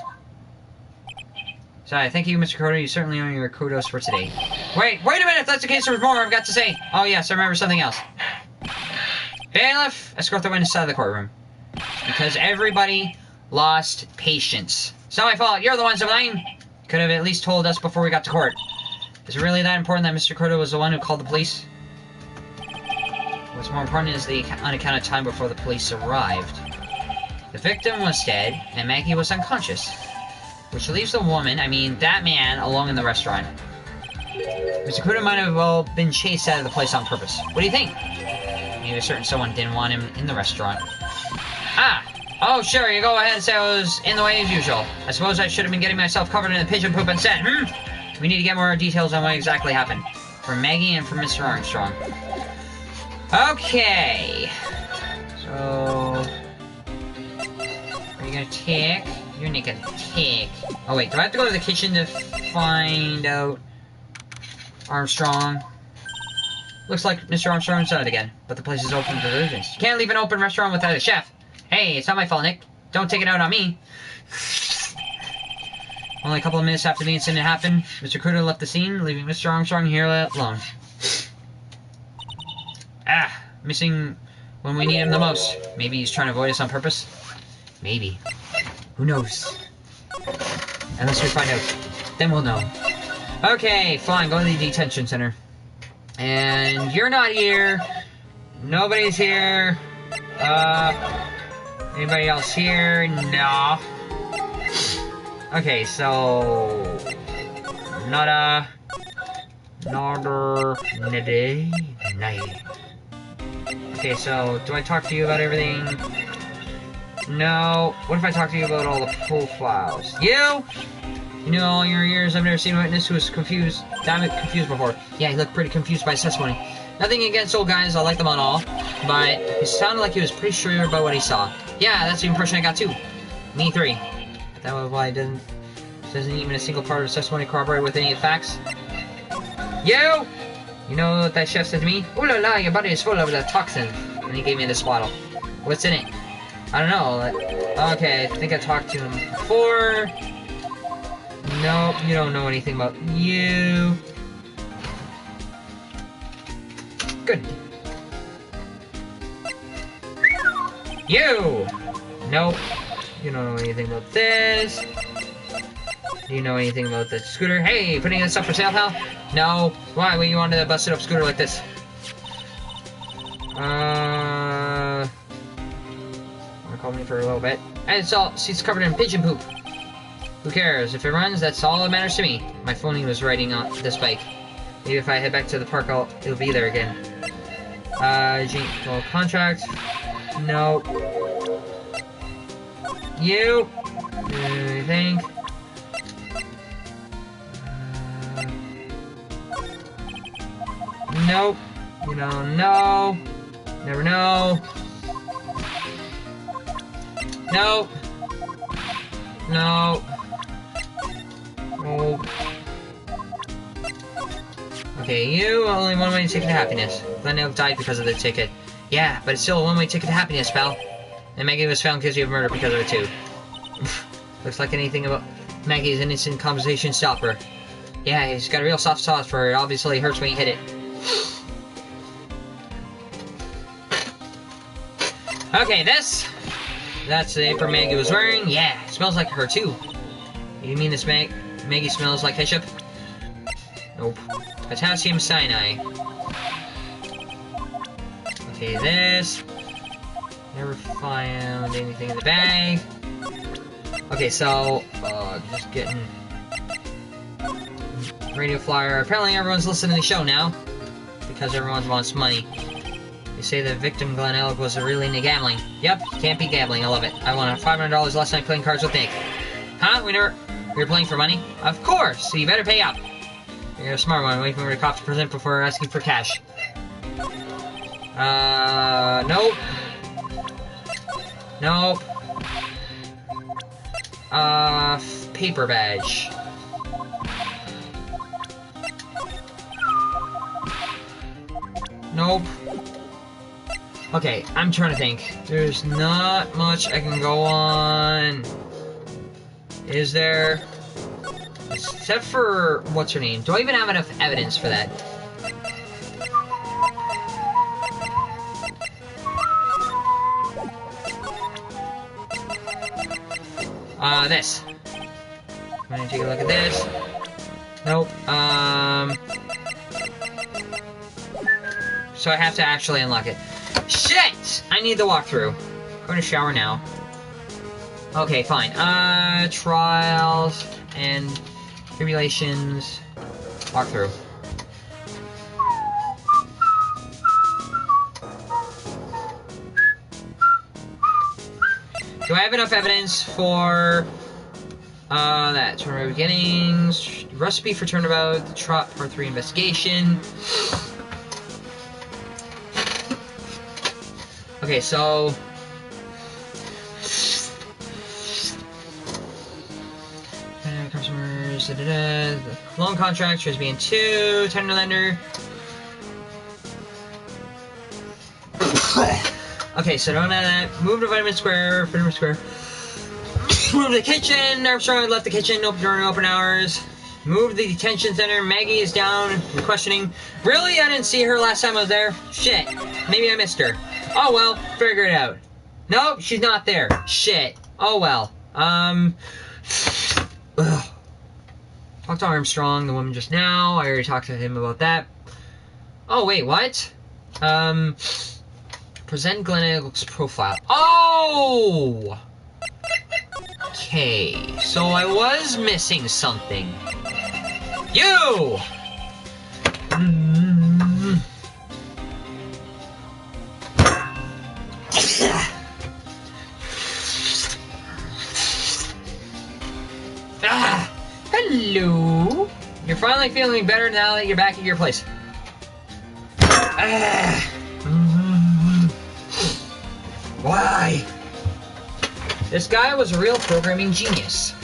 Sorry, thank you, Mr. Coda. You certainly earn your kudos for today. Wait a minute! If that's the case, there's more I've got to say. Oh, yes, I remember something else. Bailiff, escort the witness out of the courtroom. Because everybody lost patience. It's not my fault. You're the ones to blame. Could have at least told us before we got to court. Is it really that important that Mr. Coda was the one who called the police? What's more important is the unaccounted time before the police arrived. The victim was dead, and Maggie was unconscious. Which leaves the woman, I mean, that man, alone in the restaurant. Mr. Coda might have well been chased out of the place on purpose. What do you think? Maybe a certain someone didn't want him in the restaurant. Ah! Oh, sure, you go ahead and say I was in the way as usual. I suppose I should have been getting myself covered in the pigeon poop instead, We need to get more details on what exactly happened. From Maggie and from Mr. Armstrong. Okay. So... Are you gonna tick? You're not gonna tick. Oh wait, do I have to go to the kitchen to find out... Armstrong? Looks like Mr. Armstrong's done it again, but the place is open for visitors. You can't leave an open restaurant without a chef. Hey, it's not my fault, Nick. Don't take it out on me. Only a couple of minutes after the incident happened, Mr. Coda left the scene, leaving Mr. Armstrong here alone. Ah, missing when we need him the most. Maybe he's trying to avoid us on purpose? Maybe. Who knows? Unless we find out. Then we'll know. Okay, fine, go to the detention center. And you're not here. Nobody's here. Anybody else here? No. Okay, so... Nada. Nada. Nade. Night. Okay, so, do I talk to you about everything? No. What if I talk to you about all the profiles? You? You know, all your years, I've never seen a witness who was confused. Damn confused before. Yeah, he looked pretty confused by his testimony. Nothing against old guys, I like them on all. But it sounded like he was pretty sure about what he saw. Yeah, that's the impression I got too. Me three. But that was why doesn't even a single part of his testimony corroborate with any of the facts. You! You know what that chef said to me? Ooh la la, your body is full of the toxin. And he gave me this bottle. What's in it? I don't know. Okay, I think I talked to him before. Nope, you don't know anything about you. Good. You! Nope. You don't know anything about this. Do you know anything about the scooter? Hey, putting this up for sale, pal? No. Why would you want a busted up scooter like this? Wanna call me for a little bit? And it's all, seats covered in pigeon poop. Who cares? If it runs, that's all that matters to me. My phone was riding on this bike. Maybe if I head back to the park, it'll be there again. Contract. No. You. I think. Nope. You don't know. Never know. Nope. No. Oh. Okay, you only one-way ticket to happiness. Glenn died because of the ticket. Yeah, but it's still a one-way ticket to happiness, pal. And Maggie was found guilty of murder because of it too. Looks like anything about Maggie's innocent conversation stopped her. Yeah, he's got a real soft spot for her. It obviously hurts when you hit it. Okay, that's the apron Maggie was wearing. Yeah, it smells like her too. You mean this Maggie smells like ketchup? Nope. Potassium cyanide. Okay, this. Never found anything in the bag. Okay, so, just getting radio flyer. Apparently everyone's listening to the show now. Because everyone wants money. They say the victim, Garnetzx, was really into gambling. Yep, can't be gambling, I love it. I won $500 last night playing cards with Nick. Huh? You're playing for money? Of course, so you better pay up. You're a smart one. Wait for the cops to present before asking for cash. Nope. Nope. Paper badge. Nope. Okay, I'm trying to think. There's not much I can go on. Is there? Except for, what's her name? Do I even have enough evidence for that? This. I'm gonna take a look at this. Nope. So I have to actually unlock it. Shit! I need the walkthrough. I'm going to shower now. Okay, fine. Trials and tribulations. Walkthrough. Do I have enough evidence for that? Turnabout beginnings, recipe for turnabout, the Trot Part 3 investigation. Okay, so customers, loan contract, being 2, tender lender. Okay, so don't have that. Move to Vitamin Square. Move to the kitchen. Armstrong left the kitchen. Open during open hours. Move to the detention center. Maggie is down. We're questioning. Really? I didn't see her last time I was there. Shit. Maybe I missed her. Oh well. Figure it out. Nope, she's not there. Shit. Oh well. Ugh. Talked to Armstrong, the woman just now. I already talked to him about that. Oh wait, what? Present Garnetzx's profile. Oh! Okay, so I was missing something. You! Hello? You're finally feeling better now that you're back at your place. Why? This guy was a real programming genius.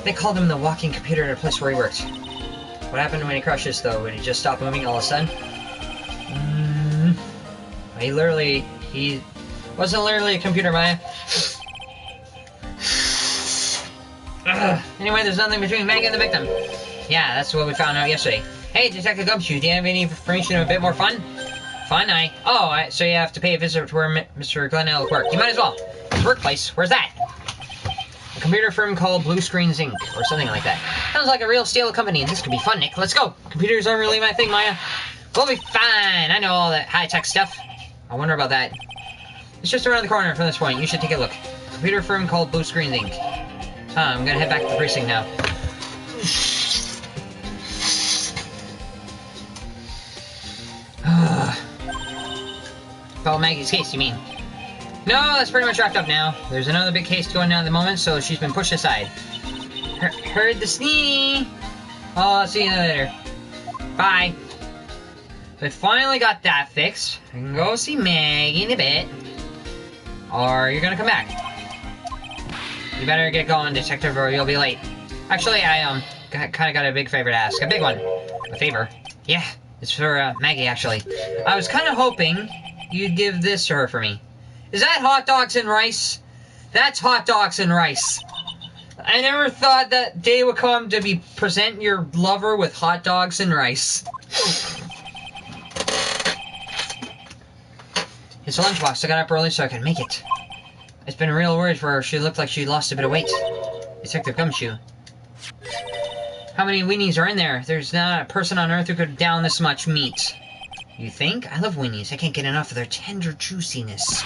They called him the walking computer in a place where he worked. What happened when he crushes, though? When he just stopped moving all of a sudden? He wasn't literally a computer, Maya. Anyway, there's nothing between Maggie and the victim. Yeah, that's what we found out yesterday. Hey, Detective Gumshoe, do you have any information a bit more fun? Fun, so you have to pay a visit to where Mr. Garnetzx worked. You might as well. His workplace, where's that? A computer firm called Blue Screens Inc. or something like that. Sounds like a real steel company, and this could be fun, Nick. Let's go. Computers aren't really my thing, Maya. We'll be fine. I know all that high-tech stuff. I wonder about that. It's just around the corner from this point. You should take a look. Computer firm called Blue Screens Inc. I'm gonna head back to the precinct now. Follow Maggie's case, you mean? No, that's pretty much wrapped up now. There's another big case going on at the moment, so she's been pushed aside. Heard the snee! Oh, I'll see you later. Bye. So I finally got that fixed. I can go see Maggie in a bit. Or you're gonna come back. You better get going, Detective, or you'll be late. Actually, I kinda got a big favor to ask. A big one. A favor? Yeah, it's for Maggie, actually. I was kinda hoping you'd give this to her for me. Is that hot dogs and rice? That's hot dogs and rice. I never thought that day would come to be present your lover with hot dogs and rice. It's a lunchbox. I got up early so I could make it. It's been a real worry for her. She looked like she lost a bit of weight. Detective Gumshoe. How many weenies are in there? There's not a person on earth who could down this much meat. You think? I love weenies. I can't get enough of their tender juiciness.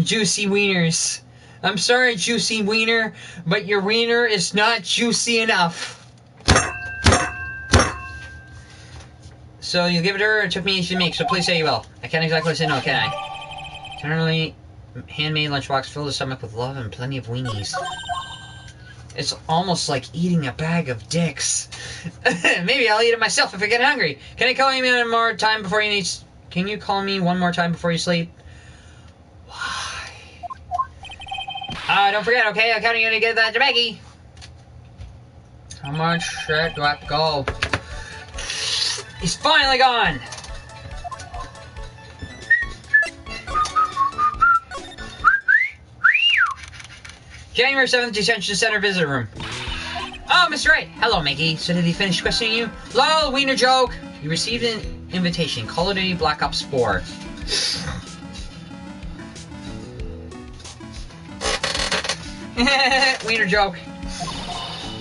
Juicy wieners. I'm sorry, juicy wiener, but your wiener is not juicy enough. So you'll give it to her? It took me ages to make, so please say you will. I can't exactly say no, can I? Generally, handmade lunchbox filled the stomach with love and plenty of weenies. It's almost like eating a bag of dicks. Maybe I'll eat it myself if I get hungry. Can I call you one more time before you need... Can you call me one more time before you sleep? Why? Don't forget, okay? I'm counting you to get that to Maggie. How much shit do I have to go? He's finally gone! January 7th, Detention Center Visitor Room. Oh, Mr. Wright! Hello, Maggie. So did he finish questioning you? Lol, wiener joke! You received an invitation. Call of Duty Black Ops 4. Wiener joke.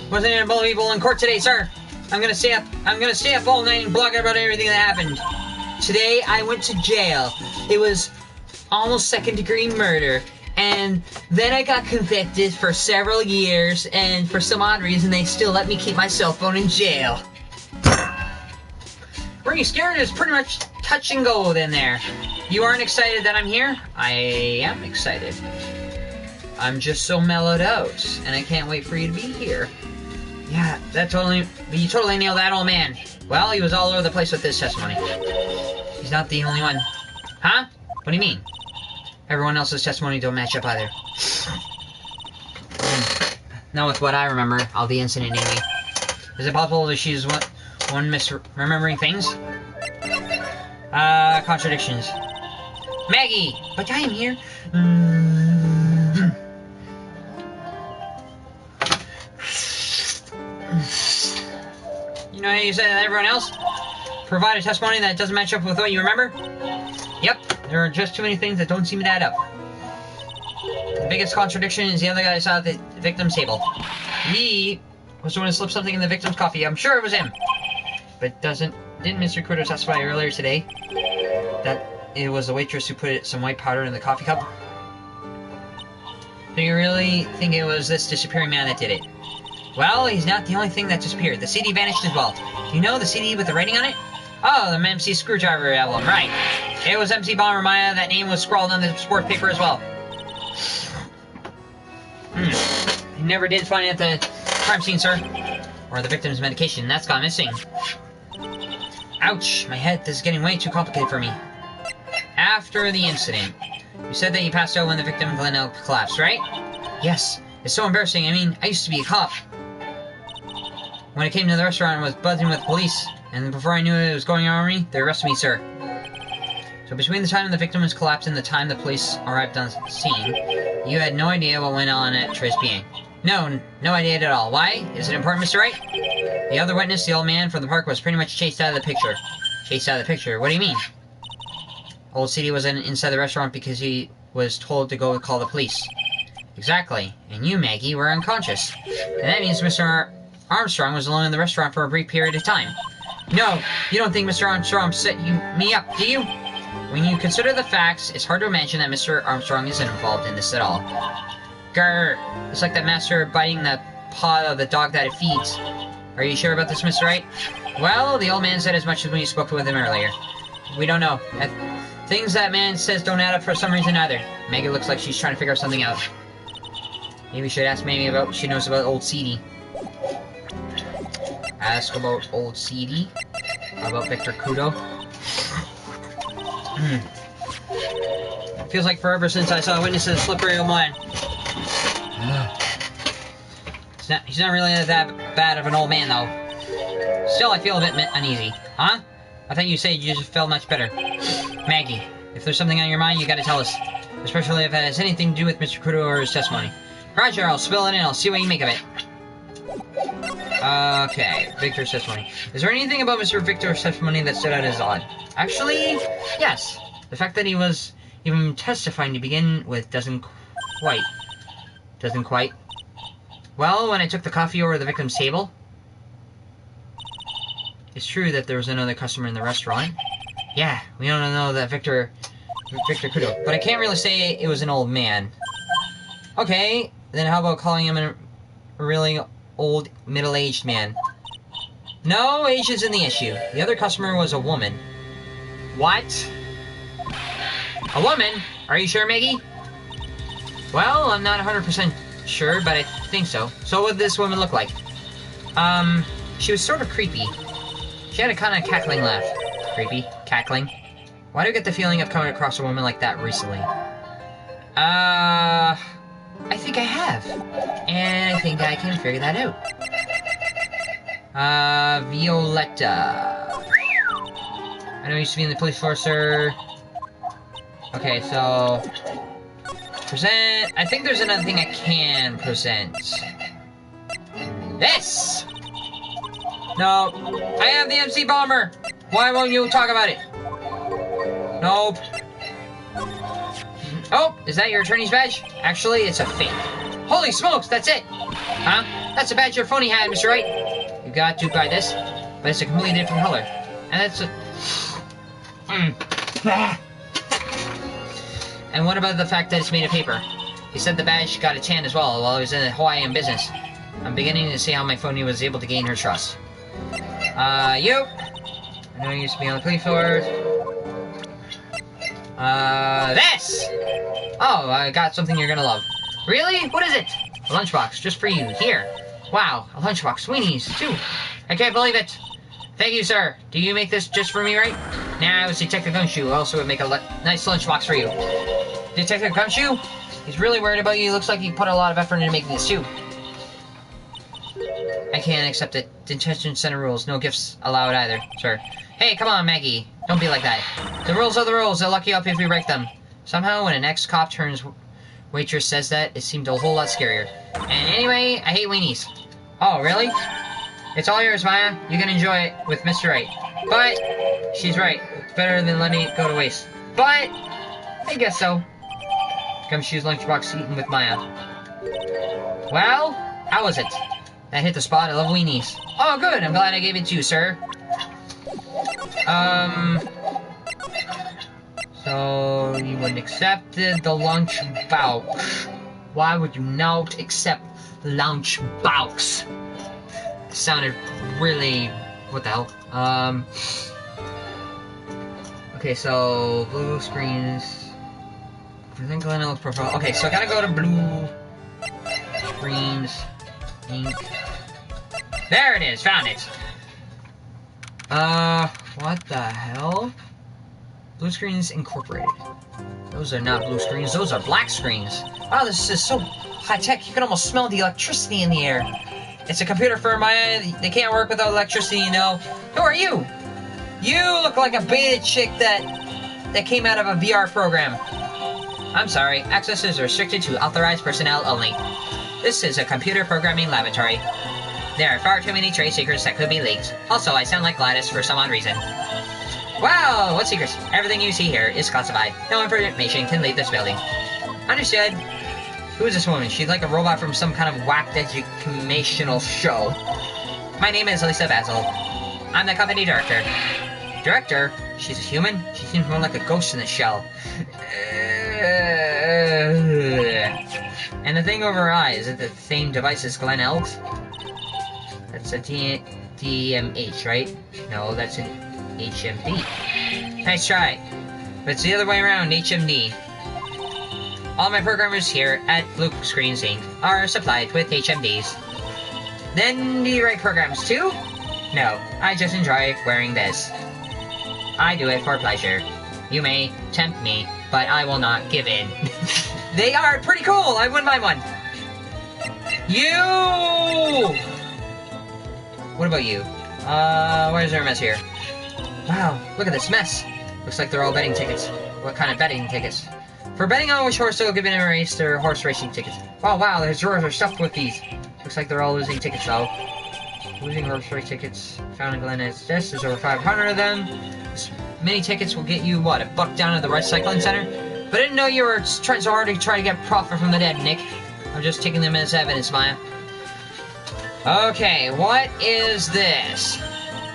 Wasn't it unbelievable in court today, sir? I'm gonna stay up all night and blog about everything that happened. Today, I went to jail. It was almost second-degree murder. And then I got convicted for several years, and for some odd reason, they still let me keep my cell phone in jail. Were you scared? It was pretty much touch and go in there. You aren't excited that I'm here? I am excited. I'm just so mellowed out, and I can't wait for you to be here. Yeah, you totally nailed that old man. Well, he was all over the place with his testimony. He's not the only one. Huh? What do you mean? Everyone else's testimony don't match up either. Not with what I remember of the incident, anyway. Is it possible that she's one misremembering things? Contradictions. Maggie! But I am here. You know how you said that everyone else? Provide a testimony that doesn't match up with what you remember? Yep. There are just too many things that don't seem to add up. The biggest contradiction is the other guy saw at the victim's table. He was the one who slipped something in the victim's coffee. I'm sure it was him. But didn't Mr. Kudo testify earlier today that it was the waitress who put some white powder in the coffee cup? Do you really think it was this disappearing man that did it? Well, he's not the only thing that disappeared. The CD vanished as well. Do you know the CD with the writing on it? Oh, the MC Screwdriver album, right. It was MC Bomber Maya. That name was scrawled on the sport paper as well. He never did find it at the crime scene, sir. Or the victim's medication. That's gone missing. Ouch, my head. This is getting way too complicated for me. After the incident, you said that you passed out when the victim Glenn collapsed, right? Yes. It's so embarrassing. I mean, I used to be a cop. When I came to the restaurant, I was buzzing with police. And before I knew it was going on me, they arrested me, sir. So between the time the victim was collapsed and the time the police arrived on scene, you had no idea what went on at Tres Bien. No idea at all. Why? Is it important, Mr. Wright? The other witness, the old man from the park, was pretty much chased out of the picture. Chased out of the picture? What do you mean? Old CD was inside the restaurant because he was told to go call the police. Exactly. And you, Maggie, were unconscious. And that means Mr. Armstrong was alone in the restaurant for a brief period of time. No, you don't think Mr. Armstrong set me up, do you? When you consider the facts, it's hard to imagine that Mr. Armstrong isn't involved in this at all. Grr, it's like that master biting the paw of the dog that it feeds. Are you sure about this, Mr. Wright? Well, the old man said as much as when you spoke with him earlier. We don't know. Things that man says don't add up for some reason either. Maggie looks like she's trying to figure something out. Maybe we should ask Mamie about what she knows about old CD. Ask about old CD. About Victor Kudo. Feels like forever since I saw witnesses slippery old man. He's not really that bad of an old man, though. Still, I feel a bit uneasy. Huh? I thought you said you just felt much better. Maggie, if there's something on your mind, you gotta tell us. Especially if it has anything to do with Mr. Kudo or his testimony. Roger, I'll spill it in. I'll see what you make of it. Okay, Victor's testimony. Is there anything about Mr. Victor's testimony that stood out as odd? Actually, yes. The fact that he was even testifying to begin with doesn't quite. Well, when I took the coffee over to the victim's table, it's true that there was another customer in the restaurant. Yeah, we don't know that Victor Kudo, but I can't really say it was an old man. Okay, then how about calling him a really old, middle-aged man? No, age isn't the issue. The other customer was a woman. What? A woman? Are you sure, Maggie? Well, I'm not 100% sure, but I think so. So what did this woman look like? She was sort of creepy. She had a kind of cackling laugh. Creepy? Cackling? Why do I get the feeling of coming across a woman like that recently? I think I have. And I think I can figure that out. Violetta. I know you used to be in the police force, sir. Okay, so... Present... I think there's another thing I can present. This! No. I have the MC Bomber! Why won't you talk about it? Nope. Oh, is that your attorney's badge? Actually, it's a fake. Holy smokes, that's it! Huh? That's a badge your phony had, Mr. Wright. You got to buy this, but it's a completely different color. And that's a... And what about the fact that it's made of paper? He said the badge got a tan as well while I was in the Hawaiian business. I'm beginning to see how my phony was able to gain her trust. You. I know you used to be on the police force. This! Oh, I got something you're gonna love. Really? What is it? A lunchbox, just for you. Here. Wow, a lunchbox. Weenies, too. I can't believe it. Thank you, sir. Do you make this just for me, right? Nah, I was Detective Gumshoe. Also would make a nice lunchbox for you. Detective Gumshoe? He's really worried about you. Looks like he put a lot of effort into making this, too. I can't accept it. Detention center rules. No gifts allowed either, sir. Hey, come on, Maggie. Don't be like that. The rules are the rules. They'll lock you up if you break them. Somehow, when an ex-cop turns waitress says that, it seemed a whole lot scarier. And anyway, I hate weenies. Oh, really? It's all yours, Maya. You can enjoy it with Mr. Wright. But, she's right. It's better than letting it go to waste. But, I guess so. Gumshoe's lunchbox eaten with Maya. Well, how was it? That hit the spot. I love weenies. Oh, good. I'm glad I gave it to you, sir. So, you wouldn't accept the lunchbox. Why would you not accept the lunchbox? It sounded really... What the hell? Okay, so... Blue screens... Present Glenelg's profile. Okay, so I gotta go to blue... Screens... Ink... There it is! Found it! What the hell? Blue Screens Incorporated. Those are not blue screens, those are black screens. Wow, this is so high-tech, you can almost smell the electricity in the air. It's a computer firm, they can't work without electricity, you know. Who are you? You look like a beta chick that came out of a VR program. I'm sorry, access is restricted to authorized personnel only. This is a computer programming laboratory. There are far too many trade secrets that could be leaked. Also, I sound like Gladys for some odd reason. Wow, what secrets? Everything you see here is classified. No information can leave this building. Understood. Who is this woman? She's like a robot from some kind of whacked educational show. My name is Lisa Basil. I'm the company director. Director? She's a human? She seems more like a ghost in the shell. And the thing over her eye, is it the same device as Glenelg's? That's a DMH, right? No, that's an HMD. Nice try. But it's the other way around, HMD. All my programmers here at Blue Screens Inc. are supplied with HMDs. Then do you write programs too? No, I just enjoy wearing this. I do it for pleasure. You may tempt me, but I will not give in. They are pretty cool! I wouldn't mind one. You! What about you? Why is there a mess here? Wow, look at this mess. Looks like they're all betting tickets. What kind of betting tickets? For betting on which horse they'll give in a race, they're horse racing tickets. Wow, their drawers are stuffed with these. Looks like they're all losing tickets, though. Losing horse race tickets. Found in Garnetzx. There's over 500 of them. This many tickets will get you, what, $1 down at the recycling center? But I didn't know you were trying so hard to try to get profit from the dead, Nick. I'm just taking them as evidence, Maya. Okay, what is this?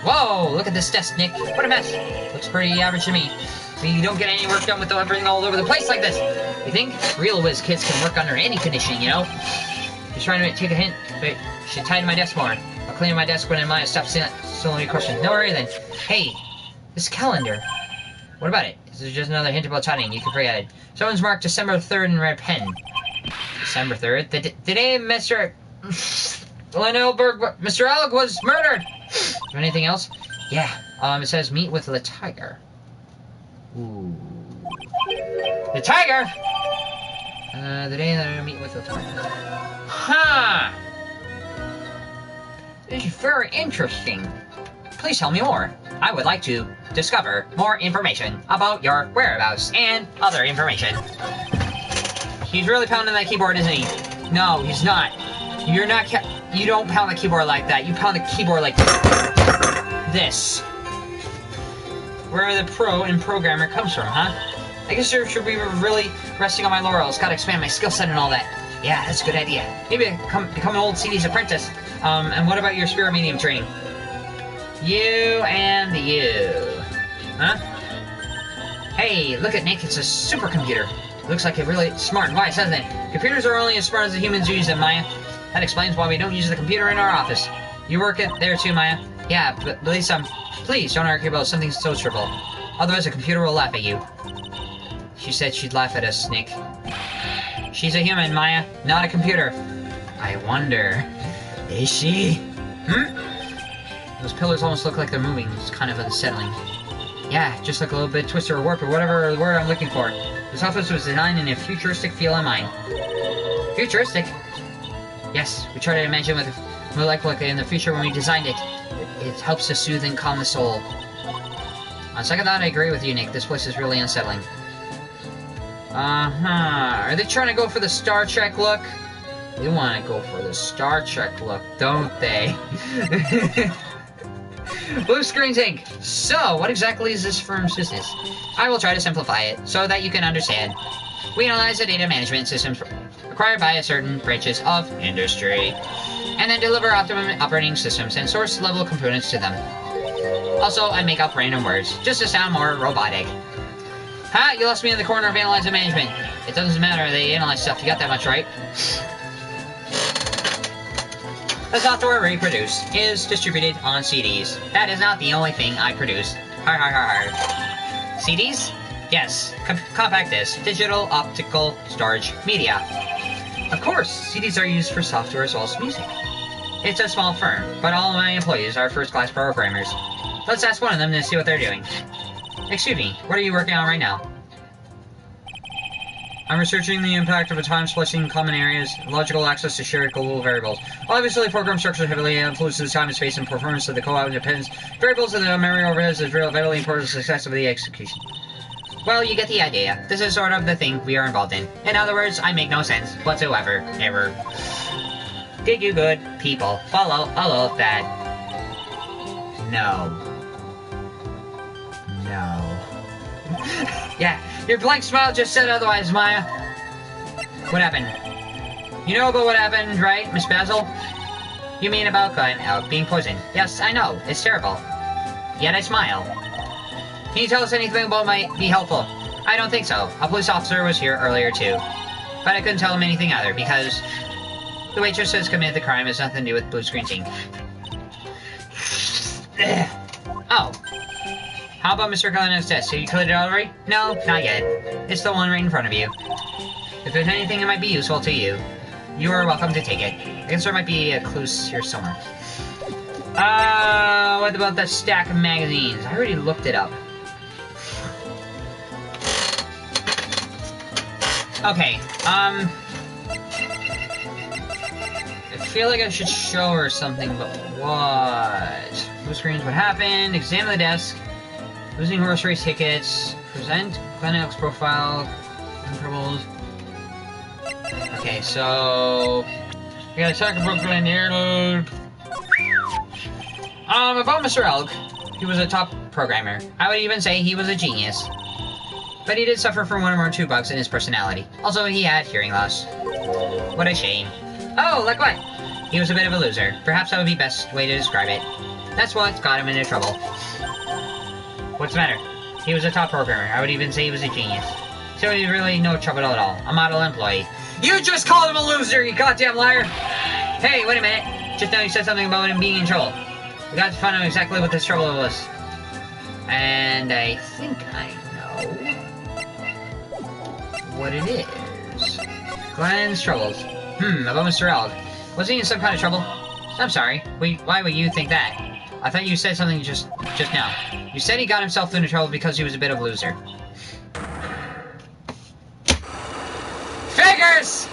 Whoa, look at this desk, Nick. What a mess. Looks pretty average to me. I mean, you don't get any work done with everything all over the place like this. You think? Real whiz kids can work under any condition, you know? Just trying to take a hint, but you should tidy my desk more. I'll cleaning my desk when Maya stopped slowly questions. No worry then. Hey, this calendar. What about it? Is there just another hint about timing? You can forget it. Someone's marked December 3rd in red pen. December 3rd? The day Mr. Mr. Alec was murdered! Is there anything else? Yeah. It says meet with the tiger. Ooh. The tiger? The day that I meet with the tiger. Huh! This is very interesting. Please tell me more. I would like to discover more information about your whereabouts and other information. He's really pounding that keyboard, isn't he? No, he's not. You're not you don't pound the keyboard like that. You pound the keyboard like this. Where the pro and programmer comes from, huh? I guess I should be really resting on my laurels. Gotta expand my skill set and all that. Yeah, that's a good idea. Maybe become an old CD's apprentice. And what about your spirit medium training? You and you. Huh? Hey, look at Nick. It's a supercomputer. Looks like a really smart and wise, doesn't it? Computers are only as smart as the humans who use them, Maya. That explains why we don't use the computer in our office. You work there too, Maya? Yeah, but at least please don't argue about something so trivial. Otherwise, the computer will laugh at you. She said she'd laugh at us, Nick. She's a human, Maya, not a computer. I wonder, is she? Those pillars almost look like they're moving. It's kind of unsettling. Yeah, just like a little bit twisted or warped or whatever word I'm looking for. This office was designed in a futuristic feel in mind. Futuristic? Yes, we try to imagine what it would look like in the future when we designed it. It helps to soothe and calm the soul. On second thought, I agree with you, Nick. This place is really unsettling. Are they trying to go for the Star Trek look? They want to go for the Star Trek look, don't they? Blue Screens Inc. So, what exactly is this firm's business? I will try to simplify it so that you can understand. We analyze the data management systems required by certain branches of industry, and then deliver optimum operating systems and source-level components to them. Also, I make up random words, just to sound more robotic. Ha! You lost me in the corner of analyzing management. It doesn't matter, they analyze stuff, you got that much right. The software we produce is distributed on CDs. That is not the only thing I produce. Har har har har. CDs? Yes. Compact disc. Digital optical storage media. Of course, CDs are used for software as well as music. It's a small firm, but all of my employees are first-class programmers. Let's ask one of them to see what they're doing. Excuse me, what are you working on right now? I'm researching the impact of a time-splicing common areas, logical access to shared global variables. Obviously, program structure heavily influences time and space and performance of the co-op independence. Variables in the memory overheads is vitally important to the success of the execution. Well, you get the idea. This is sort of the thing we are involved in. In other words, I make no sense whatsoever, ever. Did you good people follow all of that? No. No. Yeah, your blank smile just said otherwise, Maya. What happened? You know about what happened, right, Miss Basil? You mean about being poisoned? Yes, I know. It's terrible. Yet I smile. Can you tell us anything about might be helpful? I don't think so. A police officer was here earlier, too. But I couldn't tell him anything either, because the waitress has committed the crime has nothing to do with Blue Screen Inc. Oh. How about Mr. Garnetzx's desk? Have you cleared it already? No, not yet. It's the one right in front of you. If there's anything that might be useful to you, you are welcome to take it. I guess there might be a clue here somewhere. What about that stack of magazines? I already looked it up. Okay, I feel like I should show her something, but what? Blue screens, what happened? Examine the desk. Losing horse race tickets. Present Garnetzx profile. Troubles. Okay, so we gotta talk about Brooklyn here. About Mr. Elk. He was a top programmer. I would even say he was a genius. But he did suffer from one or more 2 bugs in his personality. Also, he had hearing loss. What a shame. Oh, like what? He was a bit of a loser. Perhaps that would be the best way to describe it. That's what got him into trouble. What's the matter? He was a top programmer. I would even say he was a genius. So he really no trouble at all. A model employee. You just called him a loser, you goddamn liar! Hey, wait a minute. Just now you said something about him being in trouble. We got to find out exactly what this trouble was. And I think I know what it is. Glenn's troubles. About Mr. Elg. Was he in some kind of trouble? I'm sorry. Wait, why would you think that? I thought you said something just now. You said he got himself into trouble because he was a bit of a loser. Figures!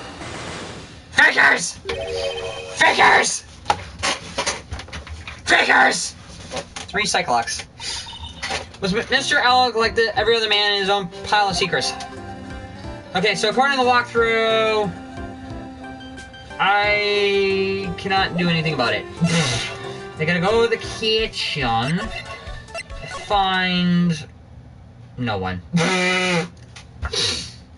Figures! Figures! Figures! 3 Cyclops. Was Mr. Elg like every other man in his own pile of secrets? Okay, so according to the walkthrough, I cannot do anything about it. They gotta go to the kitchen, find no one.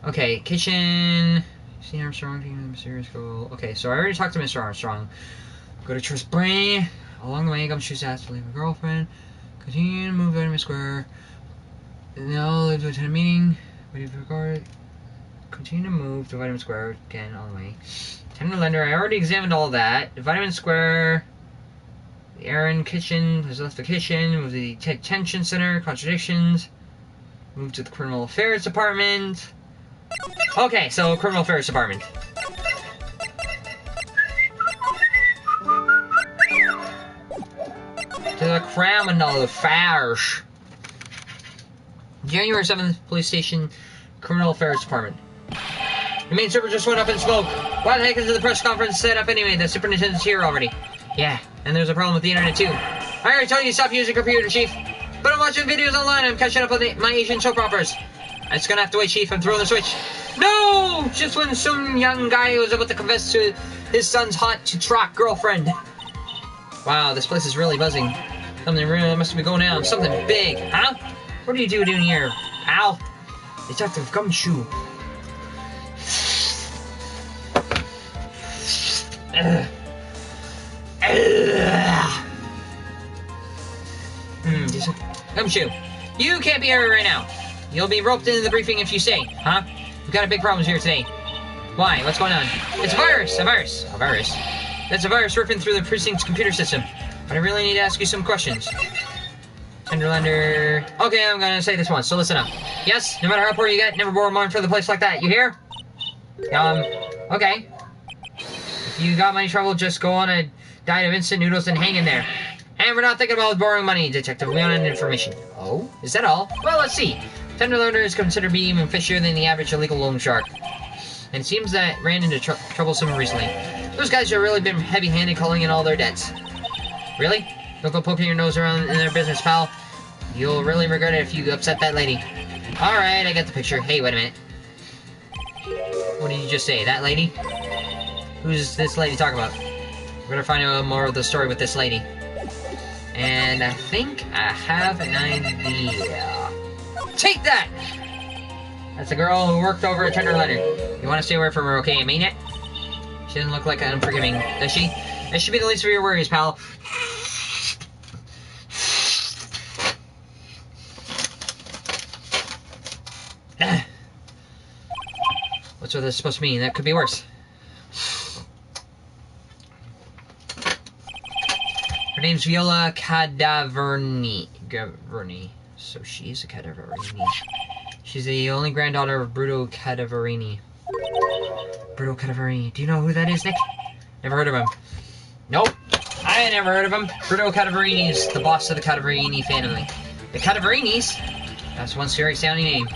Okay, kitchen. See Armstrong taking the mysterious goal. Okay, so I already talked to Mr. Armstrong. Go to Trust Brain. Along the way, Gumshoe's asked to leave a girlfriend. Continue to move Vitamin Square. No, leave to attend a meeting. Wait for record. Continue to move to Vitamin Square again on the way. Tender Lender. I already examined all that. The Vitamin Square. The Aaron kitchen has left the kitchen. Move to the detention center. Contradictions. Move to the Criminal Affairs Department. Okay, so Criminal Affairs Department. To the Criminal Affairs. January 7th, Police Station, Criminal Affairs Department. The main server just went up in smoke. Why the heck is the press conference set up anyway? The superintendent's here already. Yeah, and there's a problem with the internet too. I already told you to stop using computer, Chief. But I'm watching videos online. I'm catching up on my Asian soap operas. It's gonna have to wait, Chief. I'm throwing the switch. No! Just when some young guy was about to confess to his son's hot-to-trot girlfriend. Wow, this place is really buzzing. Something really must be going on. Something big, huh? What are you doing here, pal? Detective Gumshoe. Gumshoe, you can't be here right now. You'll be roped into the briefing if you stay, huh? We've got a big problem here today. Why? What's going on? It's a virus! A virus! A virus? That's a virus ripping through the precinct's computer system. But I really need to ask you some questions. Tenderlander... Okay, I'm gonna say this once, so listen up. Yes, no matter how poor you get, never borrow money for the place like that. You hear? Okay. If you got money trouble, just go on a diet of instant noodles and hang in there. And we're not thinking about borrowing money, Detective. We want information. Oh? Is that all? Well, let's see. Tenderlander is considered to be even fishier than the average illegal loan shark. And it seems that ran into trouble some recently. Those guys have really been heavy-handed calling in all their debts. Really? Don't go poking your nose around in their business, pal. You'll really regret it if you upset that lady. Alright, I get the picture. Hey, wait a minute. What did you just say? That lady? Who's this lady talking about? We're gonna find out more of the story with this lady. And I think I have an idea. Take that! That's the girl who worked over at Tenderlander. You want to stay away from her, okay? I mean it? She doesn't look like unforgiving, does she? That should be the least of your worries, pal. What's all this supposed to mean? That could be worse. Her name's Viola Cadaverni. So she's a Cadaverini. She's the only granddaughter of Bruto Cadaverini. Bruto Cadaverini. Do you know who that is, Nick? Never heard of him. Nope. I ain't never heard of him. Bruto Cadaverini is the boss of the Cadaverini family. The Cadaverinis? That's one scary sounding name.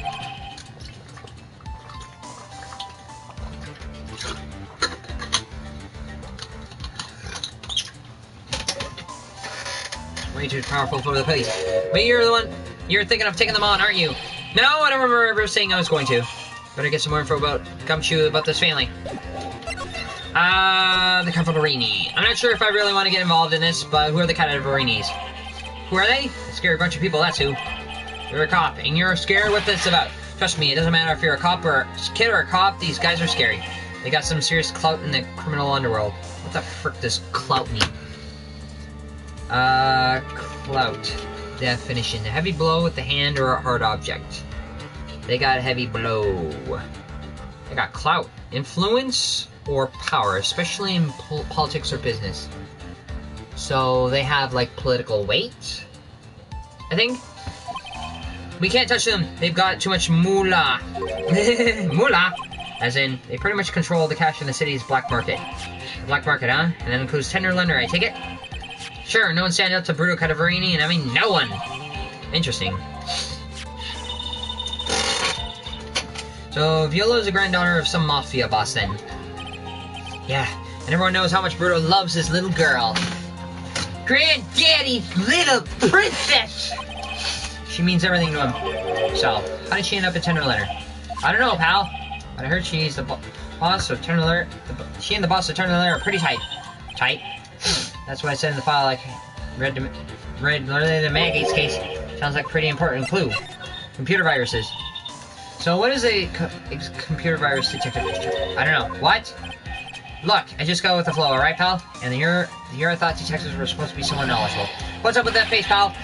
Way too powerful for the police. But you're the one. You're thinking of taking them on, aren't you? No, I don't remember ever saying I was going to. Better get some more info about Gumshoe about this family. The Cadaverinis. I'm not sure if I really want to get involved in this, but who are the Cadaverinis? Who are they? A scary bunch of people, that's who. You're a cop, and you're scared what this about. Trust me, it doesn't matter if you're a cop or a kid or a cop, these guys are scary. They got some serious clout in the criminal underworld. What the frick does clout mean? Clout. Definition. A heavy blow with the hand or a hard object. They got a heavy blow. They got clout. Influence or power, especially in politics or business. So they have, like, political weight, I think. We can't touch them. They've got too much moolah. Moolah? As in, they pretty much control the cash in the city's black market. The black market, huh? And that includes tender lender, I take it? Sure, no one stands up to Bruto Cadavrini, and I mean no one. Interesting. So, Viola is the granddaughter of some mafia boss then. Yeah, and everyone knows how much Bruto loves his little girl. Granddaddy's little princess! She means everything to him. So, how did she end up at Tender Letter? I don't know, pal. But I heard she's the boss of Tender Letter. She and the boss of Tender Letter are pretty tight. Tight? That's what I said in the file. Like, read the Maggie's case. Sounds like a pretty important clue. Computer viruses. So, what is a computer virus detector? I don't know. What? Look, I just go with the flow, alright, pal? And your thought detectors were supposed to be someone knowledgeable. What's up with that face, pal?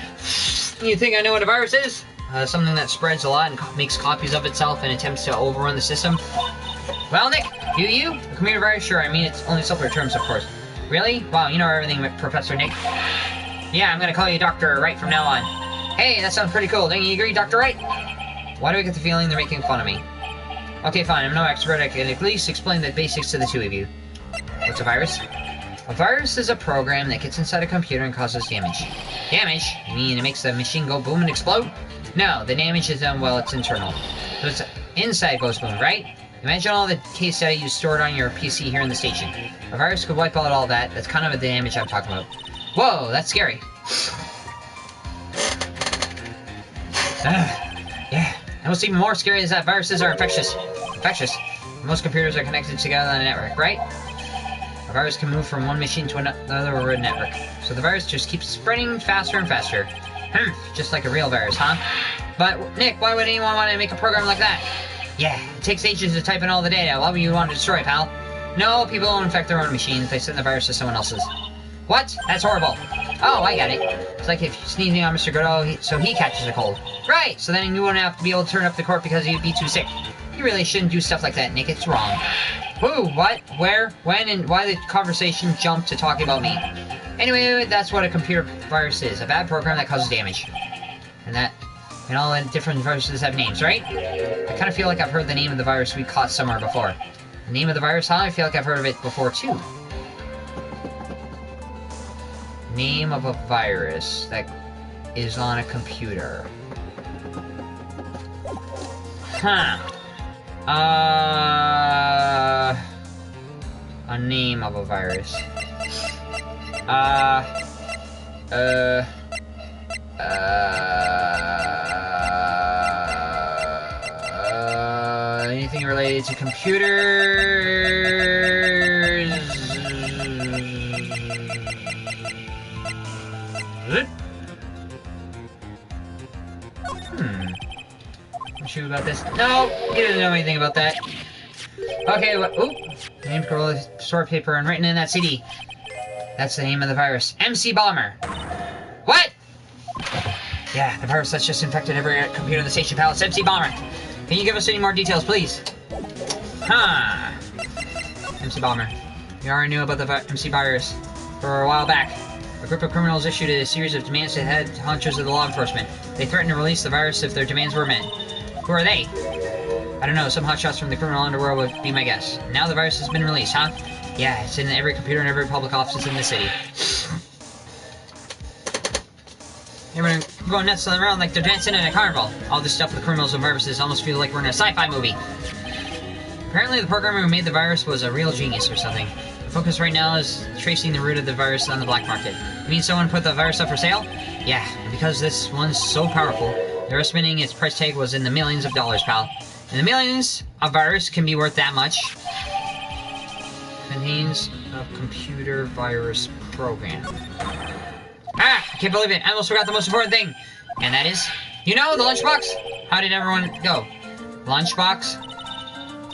You think I know what a virus is? Something that spreads a lot and makes copies of itself and attempts to overrun the system. Well, Nick, do you? A computer virus? Sure, I mean, it's only simpler terms, of course. Really? Wow, you know everything, Professor Nick. Yeah, I'm gonna call you Dr. Wright from now on. Hey, that sounds pretty cool. Don't you agree, Dr. Wright? Why do I get the feeling they're making fun of me? Okay, fine, I'm no expert. I can at least explain the basics to the two of you. What's a virus? A virus is a program that gets inside a computer and causes damage. Damage? You mean it makes the machine go boom and explode? No, the damage is done while it's internal. So it's inside goes boom, right? Imagine all the case data you stored on your PC here in the station. A virus could wipe out all that. That's kind of the damage I'm talking about. Whoa, that's scary. Yeah. And what's even more scary is that viruses are infectious. Infectious? Most computers are connected together on a network, right? A virus can move from one machine to another network. So the virus just keeps spreading faster and faster. Just like a real virus, huh? But, Nick, why would anyone want to make a program like that? Yeah, it takes ages to type in all the data. Why would you want to destroy it, pal? No, people don't infect their own machines. They send the virus to someone else's. What? That's horrible. Oh, I get it. It's like if you're sneezing on Mr. Godot, so he catches a cold. Right, so then you wouldn't have to be able to turn up the court because you'd be too sick. You really shouldn't do stuff like that, Nick. It's wrong. Who? What? Where? When? And why the conversation jumped to talking about me? Anyway, that's what a computer virus is. A bad program that causes damage. And all the different viruses have names, right? I kind of feel like I've heard the name of the virus we caught somewhere before. The name of the virus, huh? I feel like I've heard of it before, too. Name of a virus that is on a computer. Huh. A name of a virus. Anything related to computers? I'm sure about this. No, he doesn't know anything about that. Okay, ooh, name store paper and written in that CD. That's the name of the virus. MC Bomber. What? Yeah, the virus that's just infected every computer in the station, pal. It's MC Bomber. Can you give us any more details, please? Huh. MC Bomber. We already knew about the MC virus for a while back. A group of criminals issued a series of demands to head honchos of the law enforcement. They threatened to release the virus if their demands were met. Who are they? I don't know, some hotshots from the criminal underworld would be my guess. Now the virus has been released, huh? Yeah, it's in every computer and every public office in the city. Everyone going nuts around like they're dancing in a carnival. All this stuff with criminals and viruses almost feel like we're in a sci-fi movie. Apparently the programmer who made the virus was a real genius or something. The focus right now is tracing the root of the virus on the black market. You mean someone put the virus up for sale? Yeah, and because this one's so powerful, they're estimating its price tag was in the millions of dollars, pal. In the millions, a virus can be worth that much. Contains a computer virus program. Ah! I can't believe it. I almost forgot the most important thing. And that is, you know, the lunchbox? How did everyone go? Lunchbox?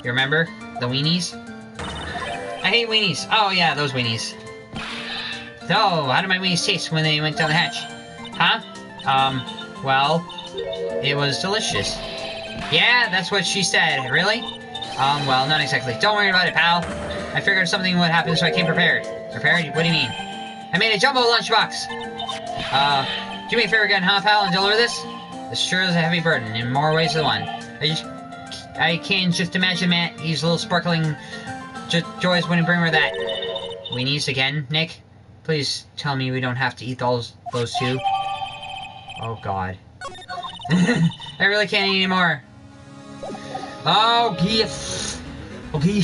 You remember? The weenies? I hate weenies. Oh, yeah, those weenies. So, how did my weenies taste when they went down the hatch? Huh? Well, it was delicious. Yeah, that's what she said. Really? Well, not exactly. Don't worry about it, pal. I figured something would happen, so I came prepared. Prepared? What do you mean? I made a jumbo lunchbox. Do me a favor again, huh, pal, and deliver this? This sure is a heavy burden in more ways than one. I can just imagine Matt. He's little sparkling joys wouldn't bring her that. We needs again, Nick? Please tell me we don't have to eat those two. Oh, God. I really can't eat anymore. Oh, yes. Okay.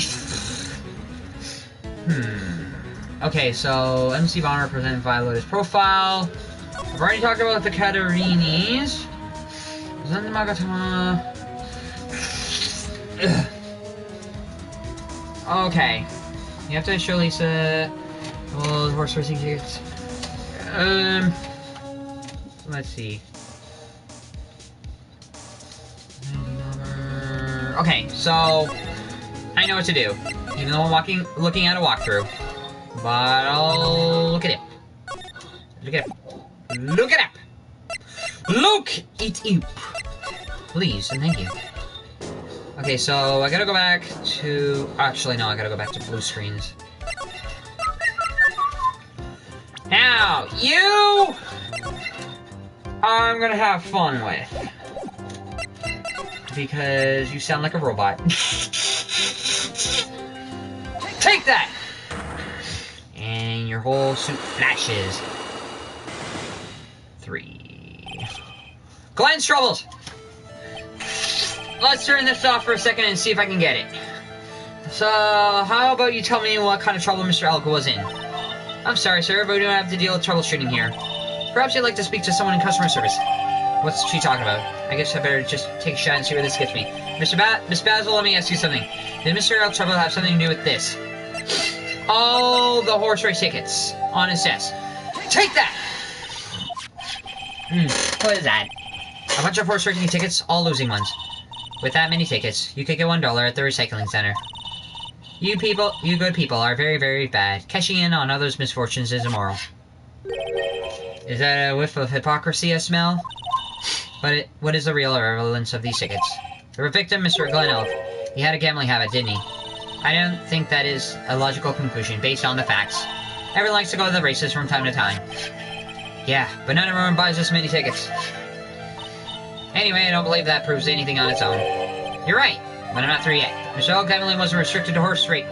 Okay, so MC Bonner presented via Lotus profile. I've already talked about the Catarinis. Then the Magatama. Okay. You have to show Lisa. Well, the horse racing tickets. Let's see. Okay, so I know what to do. Even though I'm looking at a walkthrough. But I'll look at it. Look at it. Look it up! Look it up! Please, and thank you. Okay, so I gotta go back to... Actually, no, I gotta go back to blue screens. Now, you... I'm gonna have fun with. Because you sound like a robot. Take that! And your whole suit flashes. 3. Glenn's troubles! Let's turn this off for a second and see if I can get it. So, how about you tell me what kind of trouble Mr. Elk was in? I'm sorry, sir, but we don't have to deal with troubleshooting here. Perhaps you'd like to speak to someone in customer service. What's she talking about? I guess I better just take a shot and see where this gets me. Miss Basil, let me ask you something. Did Mr. Elk's trouble have something to do with this? All the horse race tickets on his desk. Take that! What is that? A bunch of horse racing tickets, all losing ones. With that many tickets, you could get $1 at the recycling center. You good people, are very, very bad. Cashing in on others' misfortunes is immoral. Is that a whiff of hypocrisy I smell? But what is the real relevance of these tickets? The victim, Mr. Glenn Elk. He had a gambling habit, didn't he? I don't think that is a logical conclusion based on the facts. Everyone likes to go to the races from time to time. Yeah, but not everyone buys this many tickets. Anyway, I don't believe that proves anything on its own. You're right, but I'm not through yet. Mr. Elk gambling wasn't restricted to horse races,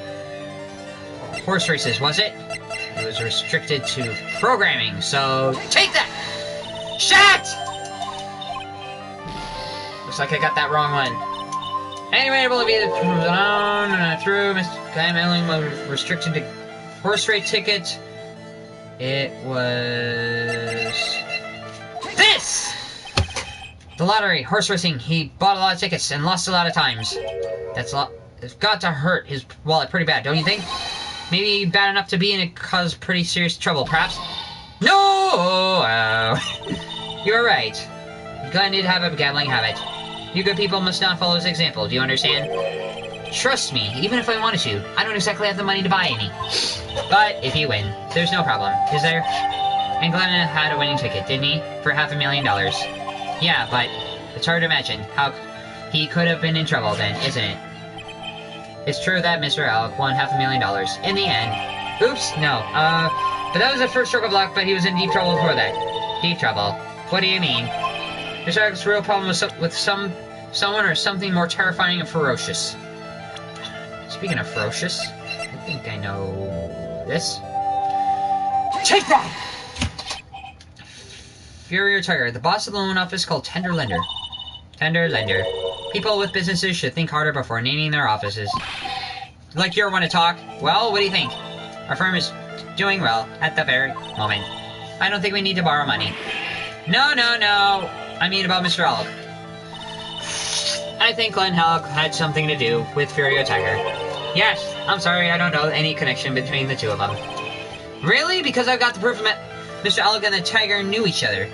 was it? It was restricted to programming, so take that! Shit! Looks like I got that wrong one. Anyway, I believe it through Mr. Gambling was restricted to horse race tickets. It was... this! The lottery, horse racing. He bought a lot of tickets and lost a lot of times. It's got to hurt his wallet pretty bad, don't you think? Maybe bad enough to be in it cause pretty serious trouble, perhaps? No! You are right. Glenn did have a gambling habit. You good people must not follow his example, do you understand? Trust me, even if I wanted to, I don't exactly have the money to buy any. But if you win, there's no problem, is there? And Glenn had a winning ticket, didn't he? For $500,000. Yeah, but it's hard to imagine how he could have been in trouble then, isn't it? It's true that Mr. Elk won $500,000 in the end. Oops, no. But that was the first stroke of luck, but he was in deep trouble before that. Deep trouble? What do you mean? Mr. Elk's real problem was with someone or something more terrifying and ferocious. Speaking of ferocious, I think I know this. Take that! Fury Tiger, the boss of the loan office called Tender Lender. Tender Lender. People with businesses should think harder before naming their offices. Like you want to talk? Well, what do you think? Our firm is doing well at the very moment. I don't think we need to borrow money. No. I mean about Mr. Elk. I think Glenn Elk had something to do with Furio Tiger. Yes, I'm sorry, I don't know any connection between the two of them. Really? Because I've got the proof that Mr. Elk and the Tiger knew each other.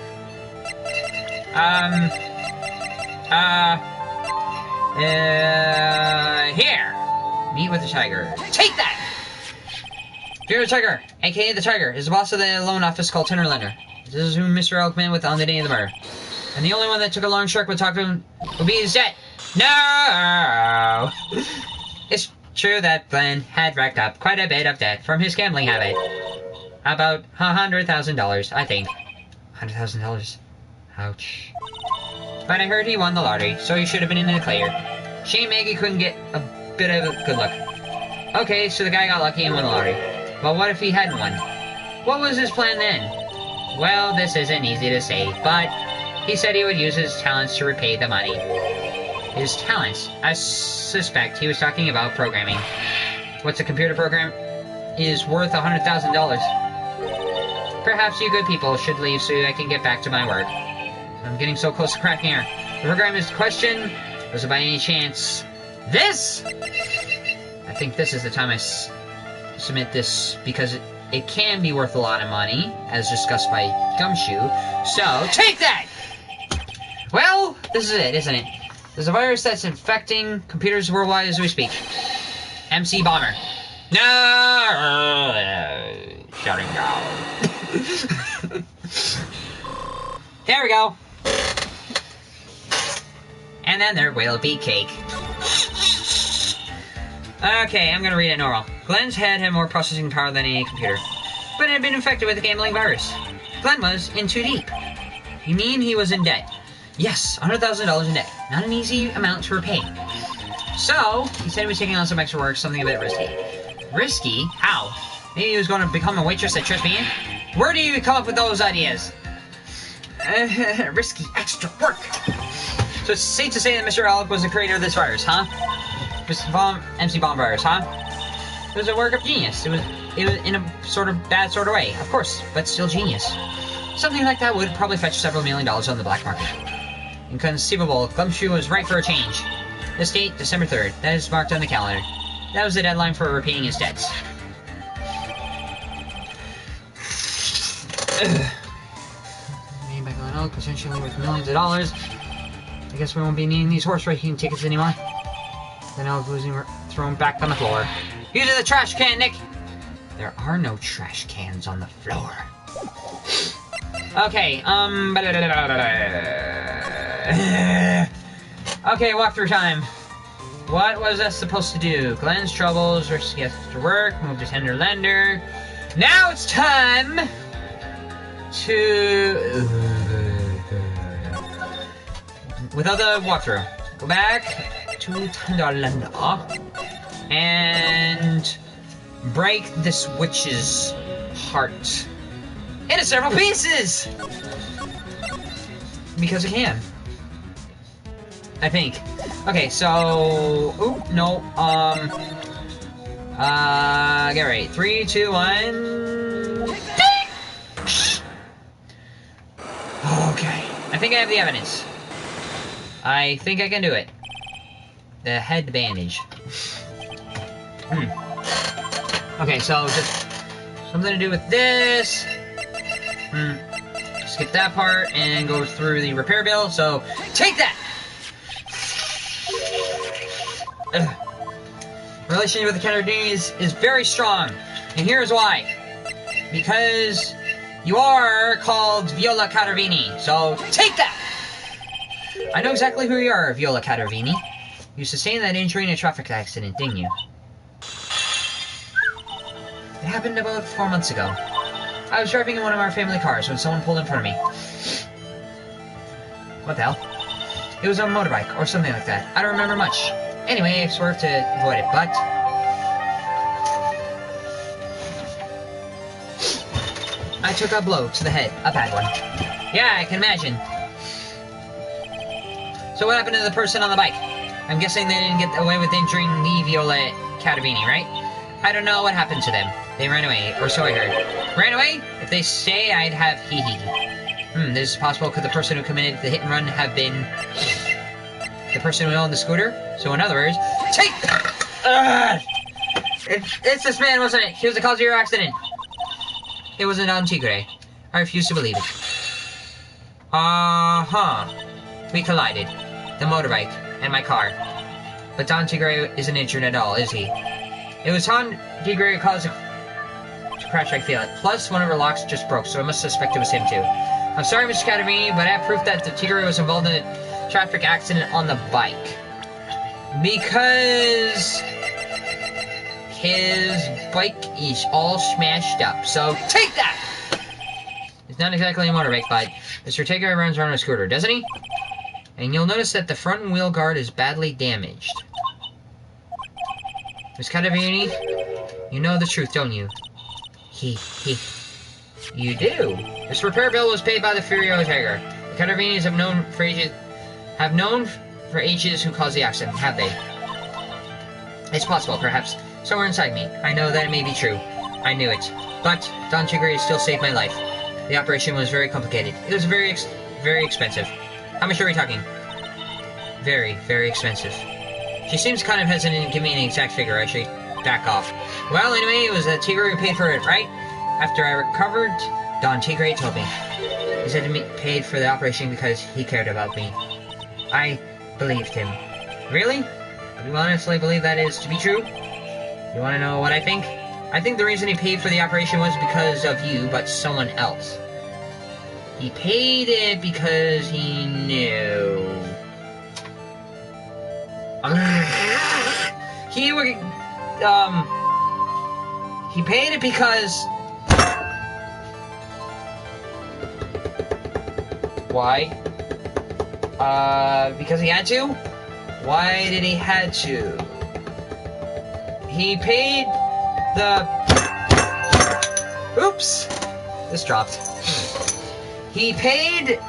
Here! Meet with the Tiger. Take that! Furio Tiger, aka the Tiger, is the boss of the loan office called Tender Lender. This is who Mr. Elk met with on the day of the murder. And the only one that took a long shark would talk to him would be his debt. No! It's true that Glenn had racked up quite a bit of debt from his gambling habit. About $100,000, I think. $100,000. Ouch. But I heard he won the lottery, so he should have been in the clear. Shame Maggie couldn't get a bit of a good luck. Okay, so the guy got lucky and won the lottery. But what if he hadn't won? What was his plan then? Well, this isn't easy to say, but he said he would use his talents to repay the money. His talents? I suspect he was talking about programming. What's a computer program? Is worth $100,000. Perhaps you good people should leave so I can get back to my work. I'm getting so close to cracking here. The program is question. Was it by any chance this? I think this is the time I submit this because it can be worth a lot of money, as discussed by Gumshoe. So, take that! Well, this is it, isn't it? There's a virus that's infecting computers worldwide as we speak. MC Bomber. No! Shutting down. There we go. And then there will be cake. Okay, I'm gonna read it normal. Glenn's head had more processing power than any computer, but it had been infected with a gambling virus. Glenn was in too deep. You mean he was in debt? Yes, $100,000 in debt. Not an easy amount to repay. So, he said he was taking on some extra work, something a bit risky. Risky? How? Maybe he was going to become a waitress at Trisby Inn? Where do you come up with those ideas? Risky extra work. So it's safe to say that Mr. Alec was the creator of this virus, huh? MC Bomb virus, huh? It was a work of genius. It was in a sort of bad sort of way, of course, but still genius. Something like that would probably fetch several $1 million on the black market. Inconceivable, Gumshoe was right for a change. This date, December 3rd. That is marked on the calendar. That was the deadline for repaying his debts. Made by Glen Oak, potentially worth millions of dollars. I guess we won't be needing these horse racing tickets anymore. Then I'll losing thrown back on the floor. Use the trash can, Nick! There are no trash cans on the floor. Okay, okay, walkthrough time. What was I supposed to do? Glenn's troubles, Rich gets to work, move to tender lender. Now it's time to... without the walkthrough. Go back to tender lender and break this witch's heart into several pieces! Because I can. I think. Okay, so... Oop, no. Get ready. 3, 2, 1... Okay. I think I have the evidence. I think I can do it. The head bandage. Okay, so just something to do with this. Skip that part and go through the repair bill. So take that. Relationship with the Catarini is very strong, and here's why. Because you are called Viola Catarini. So take that. I know exactly who you are, Viola Catarini. You sustained that injury in a traffic accident, didn't you? It happened about 4 months ago. I was driving in one of our family cars when someone pulled in front of me. What the hell? It was a motorbike, or something like that. I don't remember much. Anyway, I swerved to avoid it, but... I took a blow to the head. A bad one. Yeah, I can imagine. So what happened to the person on the bike? I'm guessing they didn't get away with injuring the Viola Catarini, right? I don't know what happened to them. They ran away, or so I heard. Ran away? If they stay, I'd have hee-hee. This is possible. Could the person who committed the hit and run have been... the person who owned the scooter? So in other words... Take... It's this man, wasn't it? He was the cause of your accident. It wasn't Don Tigre. I refuse to believe it. We collided. The motorbike and my car. But Don Tigre isn't injured at all, is he? It was Don Tigre who caused the crash, I feel it. Plus, one of her locks just broke, so I must suspect it was him too. I'm sorry, Mr. Catarini, but I have proof that the Tigre was involved in a traffic accident on the bike. Because... his bike is all smashed up. So take that! It's not exactly a motorbike, but Mr. Tigger runs around on a scooter, doesn't he? And you'll notice that the front wheel guard is badly damaged. Miss Cadavini, you know the truth, don't you? You do. This repair bill was paid by the Furio Tiger. The Cadavinis have known for ages who caused the accident, have they? It's possible, perhaps. Somewhere inside me. I know that it may be true. I knew it. But Don Tigre still saved my life. The operation was very complicated. It was very expensive. How much are we talking? Very, very expensive. She seems kind of hesitant to give me an exact figure. I should back off. Well, anyway, it was Tigre who paid for it, right? After I recovered, Don Tigre told me. He said he paid for the operation because he cared about me. I believed him. Really? Do you honestly believe that is to be true? You want to know what I think? I think the reason he paid for the operation was because of you, but someone else. He paid it because he knew. He paid it because... Why? Because he had to? Why did he had to? He paid the... Oops! This dropped. He paid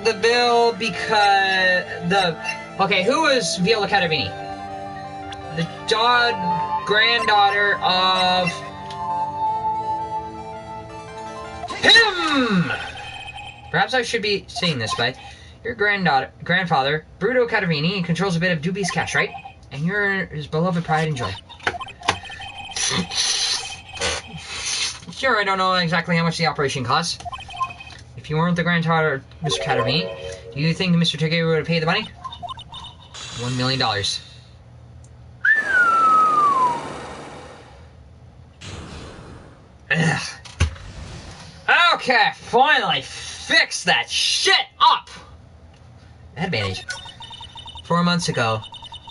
the bill because the... Okay, who was Viola Cadavini? The granddaughter of... him! Perhaps I should be saying this, but your grandfather, Bruto Cadavini, controls a bit of dubious cash, right? And you're his beloved pride and joy. Sure, I don't know exactly how much the operation costs. If you weren't the granddaughter of Mr. Cadavini, do you think Mr. Tigre would have paid the money? $1 million. Ugh. Okay, finally fix that shit up! Advantage. 4 months ago,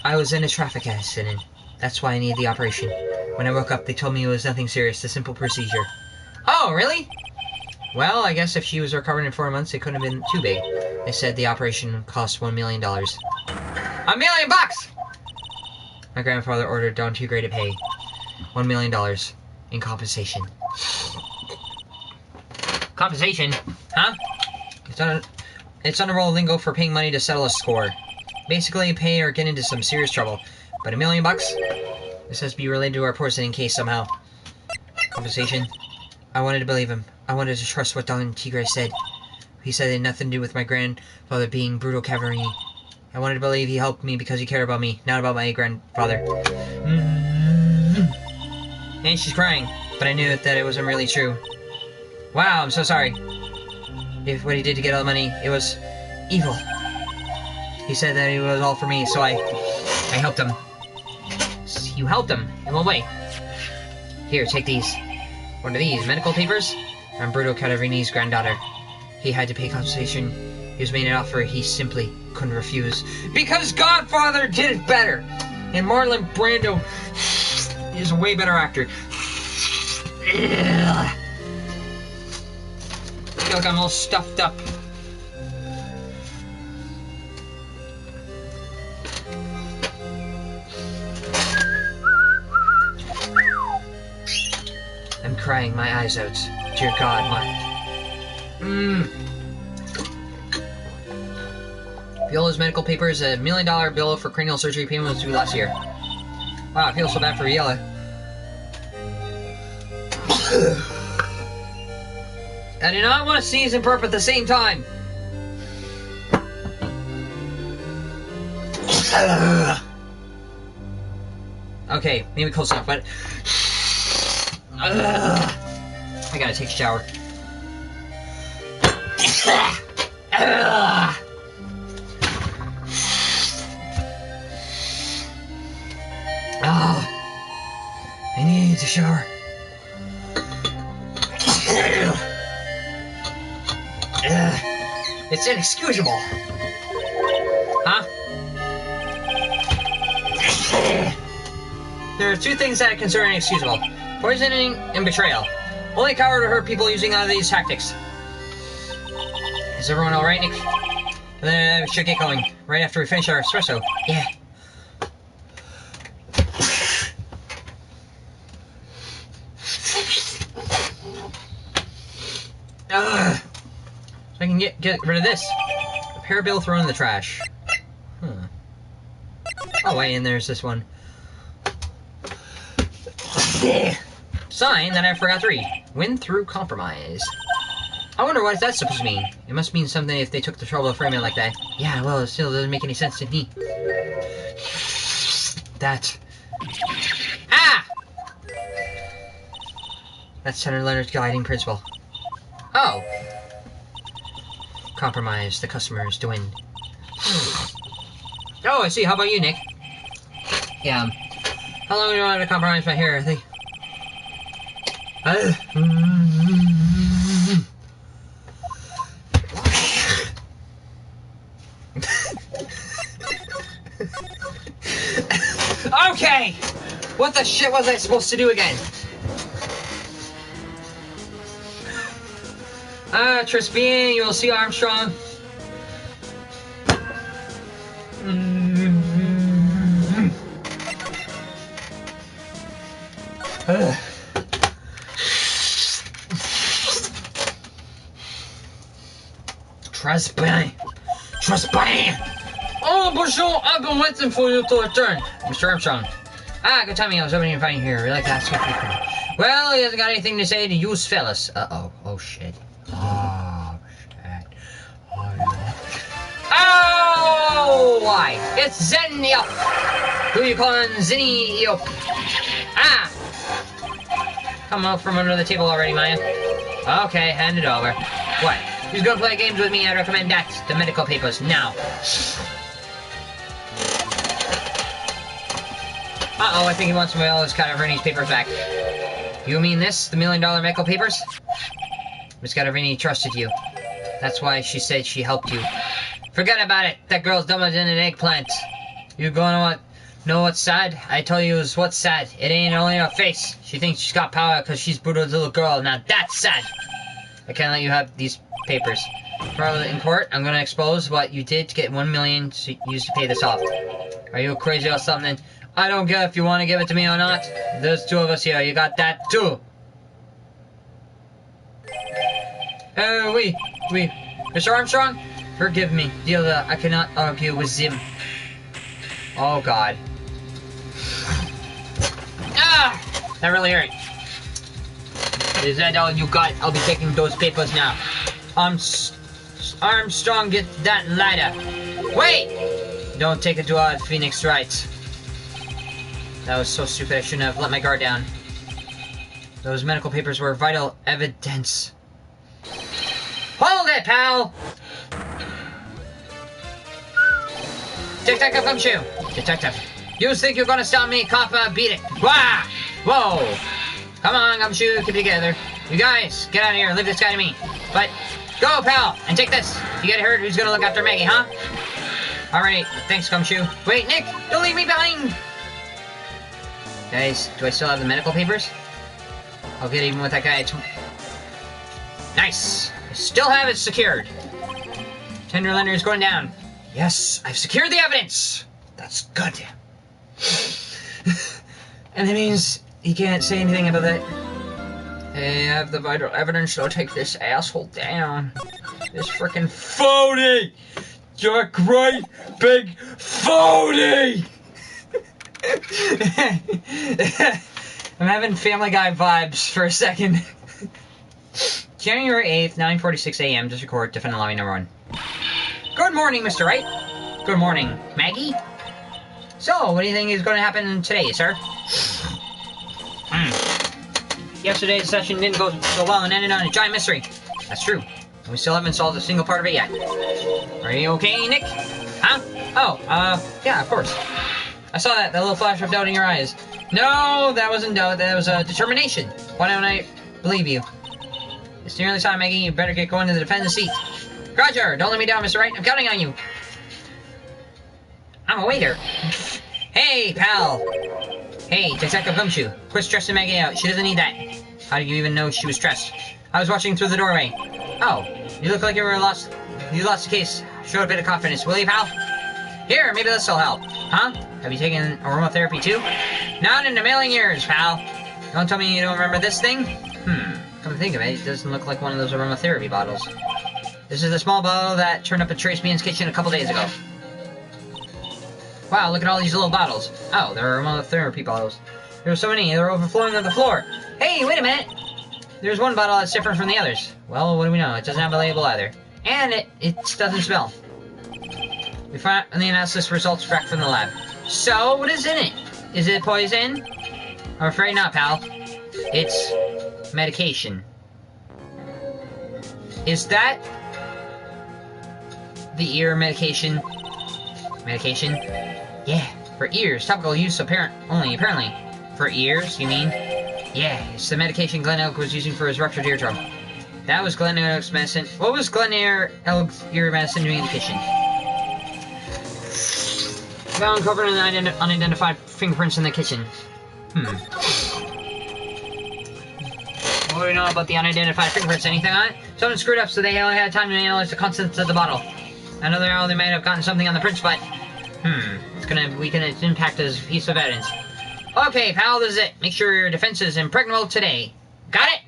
I was in a traffic accident. That's why I needed the operation. When I woke up, they told me it was nothing serious, a simple procedure. Oh, really? Well, I guess if she was recovering in 4 months, it couldn't have been too big. They said the operation cost $1 million. $1 million bucks! My grandfather ordered Don Tigre to pay $1 million in compensation. Compensation? Huh? It's underworld lingo for paying money to settle a score. Basically, pay or get into some serious trouble. But $1 million bucks? This has to be related to our poisoning case somehow. Compensation? I wanted to believe him. I wanted to trust what Don Tigre said. He said it had nothing to do with my grandfather being Bruto Cavarini. I wanted to believe he helped me because he cared about me, not about my grandfather. And she's crying, but I knew that it wasn't really true. Wow, I'm so sorry. If what he did to get all the money, it was evil. He said that it was all for me, so I helped him. You helped him? In what way? Here, take these. What are these, medical papers? I'm Bruto Cadavini's granddaughter. He had to pay compensation. He was made an offer he simply couldn't refuse. Because Godfather did it better! And Marlon Brando is a way better actor. I feel like I'm all stuffed up. I'm crying my eyes out. Dear God, Viola's medical papers, $1 million bill for cranial surgery payment was due last year. Wow, I feel so bad for Viola. I do not want to sneeze and burp at the same time. Okay, maybe close enough, but... I gotta take a shower. I need to shower. It's inexcusable. Huh? There are two things that I consider inexcusable. Poisoning and betrayal. Only a coward would hurt people using these tactics. Is everyone alright, Nick? Then we should get going. Right after we finish our espresso. Yeah. Ugh. So I can get rid of this. Repair bill thrown in the trash. Oh wait, and there's this one. Sign that I forgot to read. Win through compromise. I wonder what that's supposed to mean. It must mean something if they took the trouble to frame it like that. Yeah, well, it still doesn't make any sense to me. That... Ah! That's Senator Leonard's guiding principle. Oh. Compromise the customers to win. Oh, I see. How about you, Nick? Yeah. How long do you want to compromise my hair, I think? Okay! What the shit was I supposed to do again? Trispian, you will see Armstrong. Trispian! Oh, bonjour! I've been waiting for you to return. Mr. Armstrong. Ah, good timing. I was hoping to find you here. Really like that. Well, he hasn't got anything to say to you fellas. Uh-oh. Oh, shit. Oh, shit. Oh, no. Oh, why? It's Zenniop. Who you calling Zenniop? Ah! Come out from under the table already, Maya. Okay, hand it over. What? Who's gonna play games with me? I recommend that. The medical papers, now. Uh-oh, I think he wants all his Cataverni's papers back. You mean this? The $1 million medical papers? Miss Cataverni trusted you. That's why she said she helped you. Forget about it. That girl's dumber than an eggplant. You gonna know what's sad? I tell you what's sad. It ain't only her face. She thinks she's got power because she's Buddha's little girl. Now that's sad. I can't let you have these papers. Probably in court, I'm gonna expose what you did to get $1 million used to pay this off. Are you crazy or something? I don't care if you want to give it to me or not. There's two of us here. You got that too. Oui. Mr. Armstrong, forgive me. Dealer, I cannot argue with him. Oh, God. Ah! That really hurt. Is that all you got? I'll be taking those papers now. Armstrong, get that lighter. Wait! Don't take it too hard, Phoenix Wright. That was so stupid. I shouldn't have let my guard down. Those medical papers were vital evidence. Hold it, pal! Detective Gumshoe! Detective. You think you're gonna stop me, copper? Beat it. Wah! Whoa! Come on, Gumshoe, keep it together. You guys, get out of here. Leave this guy to me. But, go, pal! And take this. If you get hurt, who's gonna look after Maggie, huh? Alright, thanks, Gumshoe. Wait, Nick! Don't leave me behind! Guys, do I still have the medical papers? I'll get even with that guy. Nice! I still have it secured. Tender lender is going down. Yes, I've secured the evidence! That's good. And that means he can't say anything about that. Hey, I have the vital evidence, so I'll take this asshole down. This frickin' phony! You're a great big phony! I'm having Family Guy vibes for a second. January 8th, 9:46 a.m. Just record Defend the Lobby number 1. Good morning, Mr. Wright. Good morning, Maggie. So, what do you think is going to happen today, sir? Yesterday's session didn't go so well and ended on a giant mystery. That's true. And we still haven't solved a single part of it yet. Are you okay, Nick? Huh? Oh, yeah, of course. I saw that little flash of doubt in your eyes. No, that wasn't doubt, that was determination. Why don't I believe you? It's nearly time, Maggie. You better get going to the defend the seat. Roger, don't let me down, Mr. Wright. I'm counting on you. I'm a waiter. Hey, pal. Hey, Detective Gumshoe, quit stressing Maggie out. She doesn't need that. How do you even know she was stressed? I was watching through the doorway. Oh, you look like you were lost. You lost the case. Show a bit of confidence, will you, pal? Here, maybe this'll help. Huh? Have you taken aromatherapy too? Not in a million years, pal. Don't tell me you don't remember this thing? Come to think of it, it doesn't look like one of those aromatherapy bottles. This is the small bottle that turned up at Trace Bean's kitchen a couple days ago. Wow, look at all these little bottles. Oh, they're aromatherapy bottles. There are so many, they're overflowing on the floor. Hey, wait a minute! There's one bottle that's different from the others. Well, what do we know? It doesn't have a label either. And it doesn't smell. We found the analysis results back from the lab. So, what is in it? Is it poison? I'm afraid not, pal. It's medication. Is that the ear medication? Medication? Yeah, for ears. Topical use apparently. For ears, you mean? Yeah, it's the medication Glenn Elk was using for his ruptured eardrum. That was Glenn Elk's medicine. What was Glenn Elk's ear medicine doing in the kitchen? Found covered in unidentified fingerprints in the kitchen. What do we know about the unidentified fingerprints? Anything on it? Someone screwed up, so they only had time to analyze the contents of the bottle. Another hour they might have gotten something on the prints, but it's gonna weaken its impact as a piece of evidence. Okay, pal, this is it. Make sure your defense is impregnable today. Got it?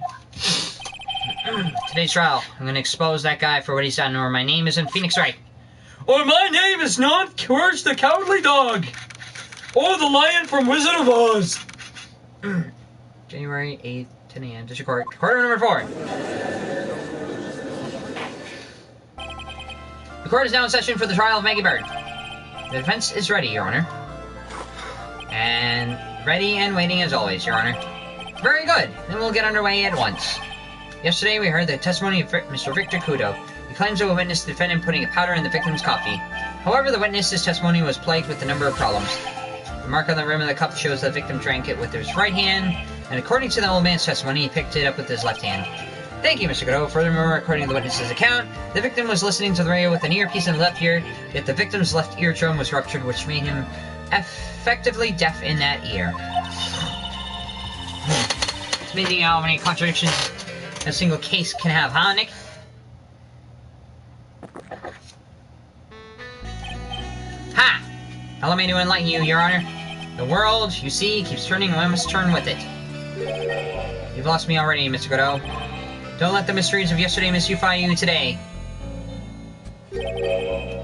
Today's trial. I'm gonna expose that guy for what he's done, or my name isn't Phoenix Wright. Or my name is not Courage the Cowardly Dog. Or the Lion from Wizard of Oz. January 8th, 10 a.m. District Court. Quarter number 4. The court is now in session for the trial of Maggie Bird. The defense is ready, Your Honor. And ready and waiting as always, Your Honor. Very good. Then we'll get underway at once. Yesterday we heard the testimony of Mr. Victor Kudo. He claims to have witnessed the defendant putting a powder in the victim's coffee. However, the witness's testimony was plagued with a number of problems. The mark on the rim of the cup shows the victim drank it with his right hand, and according to the old man's testimony, he picked it up with his left hand. Thank you, Mr. Godot. Furthermore, according to the witness's account, the victim was listening to the radio with an earpiece in the left ear, yet the victim's left eardrum was ruptured, which made him effectively deaf in that ear. It's amazing how many contradictions a single case can have, huh, Nick? Ha! Allow me to enlighten you, Your Honor. The world, you see, keeps turning and we must turn with it. You've lost me already, Mr. Godot. Don't let the mysteries of yesterday mystify you today.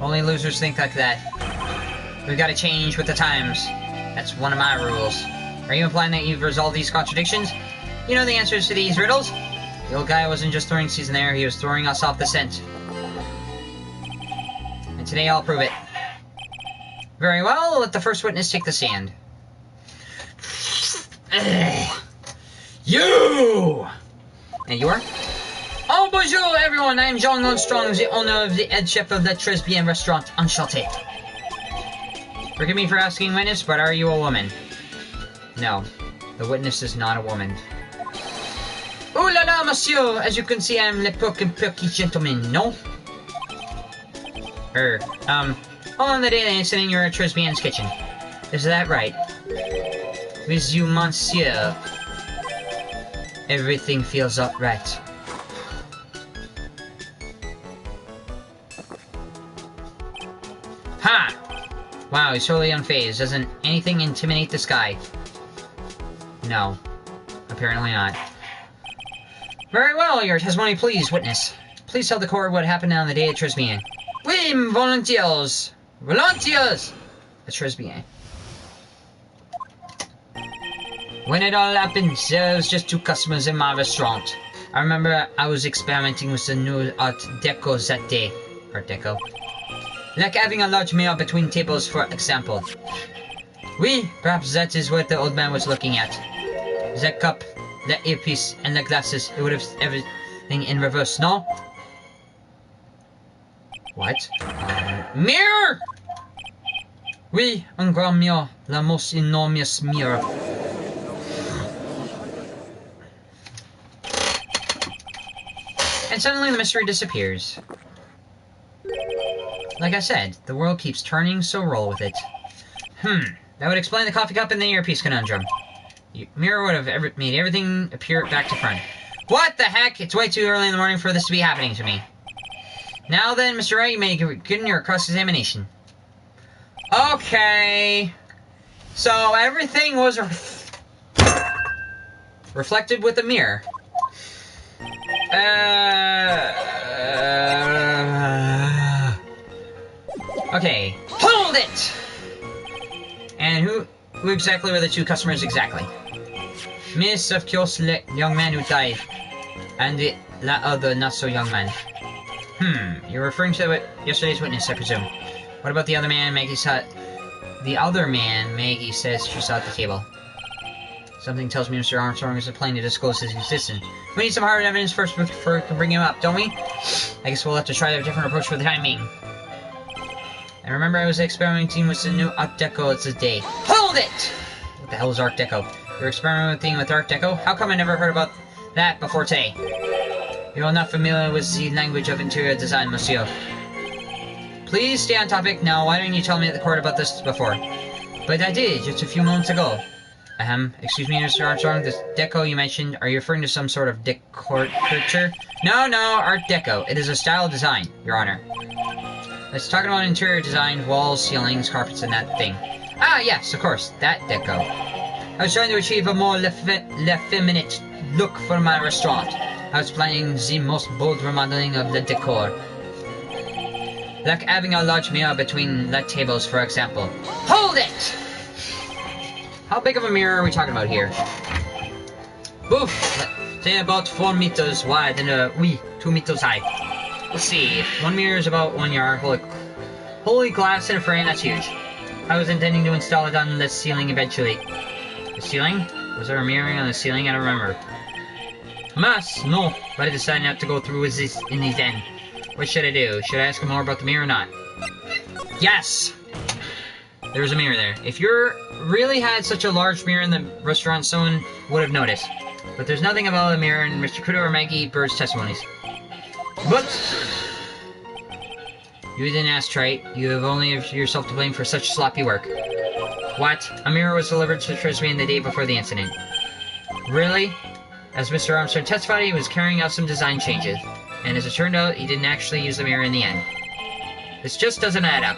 Only losers think like that. We've got to change with the times. That's one of my rules. Are you implying that you've resolved these contradictions? You know the answers to these riddles? The old guy wasn't just throwing season there, he was throwing us off the scent. And today I'll prove it. Very well, let the first witness take the stand. You! And you are? Oh, bonjour, everyone! I am Jean Armstrong, the owner of the head chef of the Tresbian restaurant, Enchanté. Forgive me for asking witness, but are you a woman? No, the witness is not a woman. Ooh la la, monsieur! As you can see, I am le perky gentleman, no? Hold on the day of the incident, you're at Tresbian's kitchen. Is that right? With you, monsieur. Everything feels right. Ha! Wow, he's totally unfazed. Doesn't anything intimidate this guy? No. Apparently not. Very well, your testimony, please, witness. Please tell the court what happened on the day at Tresbian. Oui, volontiers! Volontiers! At Tresbian. When it all happened, there was just 2 customers in my restaurant. I remember I was experimenting with the new Art Deco that day. Art Deco? Like having a large mirror between tables, for example. Oui, perhaps that is what the old man was looking at. The cup, the earpiece, and the glasses. It would have everything in reverse, no? What? Mirror! Oui, un grand mirror. La most enormous mirror. And suddenly the mystery disappears. Like I said, the world keeps turning, so roll with it. That would explain the coffee cup and the earpiece conundrum. The mirror would have made everything appear back to front. What the heck? It's way too early in the morning for this to be happening to me. Now then, Mr. Wright, you may begin your cross-examination. Okay. So everything was reflected with a mirror. Okay. Hold it! And who exactly were the two customers exactly? Miss, of course, the young man who died. And the other not-so-young man. You're referring to yesterday's witness, I presume. What about the other man Maggie saw? The other man Maggie says she saw at the table. Something tells me Mr. Armstrong is planning to disclose his existence. We need some hard evidence first before we can bring him up, don't we? I guess we'll have to try a different approach for the time being. And remember, I was experimenting with the new Art Deco today. Hold it! What the hell is Art Deco? You're experimenting with Art Deco? How come I never heard about that before today? You're not familiar with the language of interior design, monsieur. Please stay on topic now. Why didn't you tell me at the court about this before? But I did, just a few moments ago. Excuse me, Mr. Armstrong, this deco you mentioned, are you referring to some sort of decorature? No, Art Deco. It is a style of design, Your Honor. Let's talk about interior design, walls, ceilings, carpets, and that thing. Ah, yes, of course, that deco. I was trying to achieve a more effeminate look for my restaurant. I was planning the most bold remodeling of the decor. Like having a large mirror between the tables, for example. Hold it! How big of a mirror are we talking about here? Boof! Say about 4 meters wide and 2 meters high. Let's see. One mirror is about 1 yard. Holy glass in a frame, that's huge. I was intending to install it on the ceiling eventually. The ceiling? Was there a mirror on the ceiling? I don't remember. No, but I decided not to go through with this in the end. What should I do? Should I ask him more about the mirror or not? Yes! There's a mirror there. If you really had such a large mirror in the restaurant, someone would have noticed. But there's nothing about a mirror in Mr. Kudo or Maggie Bird's testimonies. But you didn't ask, Wright. You have only yourself to blame for such sloppy work. What? A mirror was delivered to Trisby the day before the incident. Really? As Mr. Armstrong testified, he was carrying out some design changes. And as it turned out, he didn't actually use the mirror in the end. This just doesn't add up.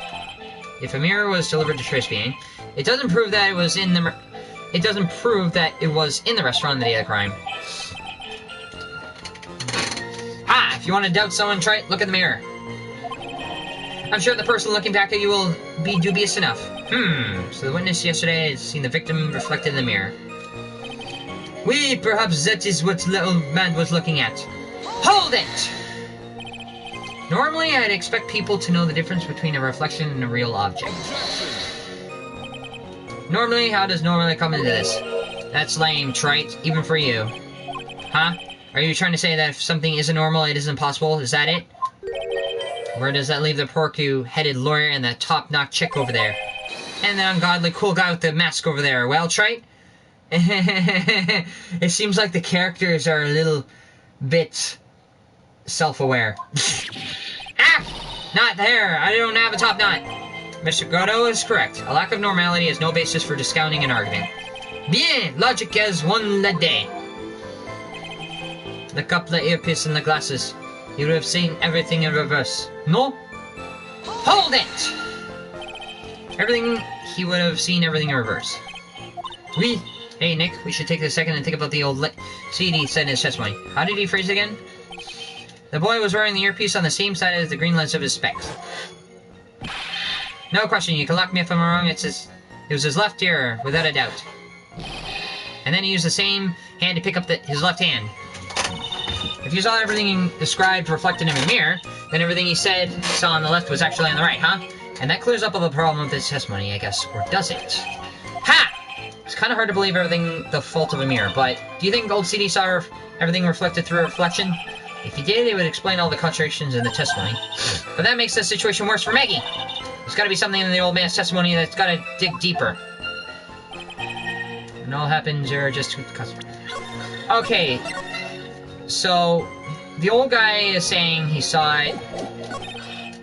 If a mirror was delivered to Trisby, it doesn't prove that it was in the... It doesn't prove that it was in the restaurant the day of the crime. Ah, if you want to doubt someone, try it. Look at the mirror. I'm sure the person looking back at you will be dubious enough. So the witness yesterday has seen the victim reflected in the mirror. Perhaps that is what little man was looking at. Hold it! Normally, I'd expect people to know the difference between a reflection and a real object. Normally, how does normally come into this? That's lame, trite, even for you. Huh? Are you trying to say that if something isn't normal, it isn't possible? Is that it? Where does that leave the porky-headed lawyer and that top-knock chick over there? And the ungodly cool guy with the mask over there? Well, trite? It seems like the characters are a little bit self-aware. Ah! Not there! I don't have a top knot! Mr. Grotto is correct. A lack of normality is no basis for discounting an argument. Bien! Logic as one la day. Look up the earpiece and the glasses. You would have seen everything in reverse. No? Hold it! He would have seen everything in reverse. Oui. Hey, Nick, we should take a second and think about the old CD said in his testimony. How did he phrase it again? The boy was wearing the earpiece on the same side as the green lens of his specs. No question, you can lock me if I'm wrong, it was his left ear, without a doubt. And then he used the same hand to pick up his left hand. If you saw everything described reflected in the mirror, then everything he saw on the left was actually on the right, huh? And that clears up all the problem with his testimony, I guess. Or does it? Ha! It's kind of hard to believe everything the fault of a mirror, but do you think old CD saw everything reflected through a reflection? If he did, it would explain all the contradictions in the testimony. But that makes the situation worse for Maggie. There's got to be something in the old man's testimony that's got to dig deeper. When all happens, you're just... Okay. So, the old guy is saying he saw it.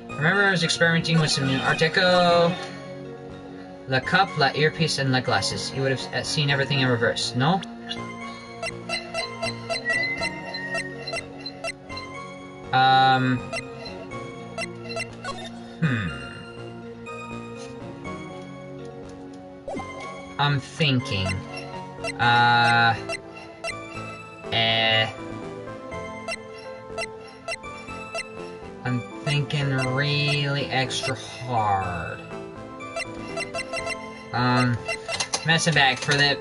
Remember, I was experimenting with some new Art Deco. the cup, the earpiece, and the glasses. You would have seen everything in reverse, no? I'm thinking. I'm thinking really extra hard. Messing back for that.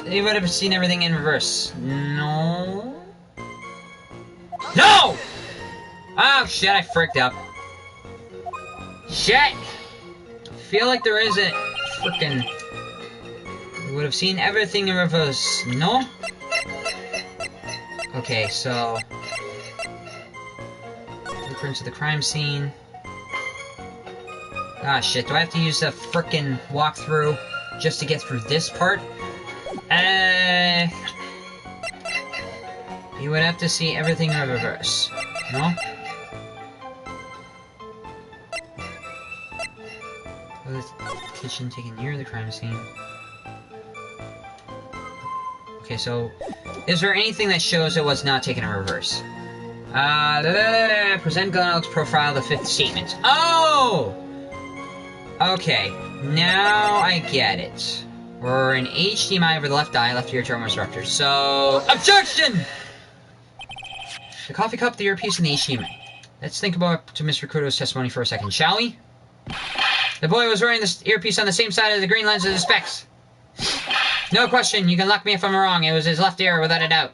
You would have seen everything in reverse. No? No! Oh shit, I fricked up. Shit! I feel like there is a frickin'. You would have seen everything in reverse. No? Okay, so. Blueprints of the crime scene. Ah shit, do I have to use a frickin' walkthrough just to get through this part? You would have to see everything in reverse. No? The kitchen taken near the crime scene. Okay, so is there anything that shows it was not taken in reverse? Present Garnetzx profile, the fifth statement. Oh! Okay, now I get it. We're in HDMI over the left eye, left ear, terminal structure. So, objection! The coffee cup, the earpiece, and the HDMI. Let's think about to Mr. Kudo's testimony for a second, shall we? The boy was wearing this earpiece on the same side of the green lens as the specs. No question, you can lock me if I'm wrong. It was his left ear, without a doubt.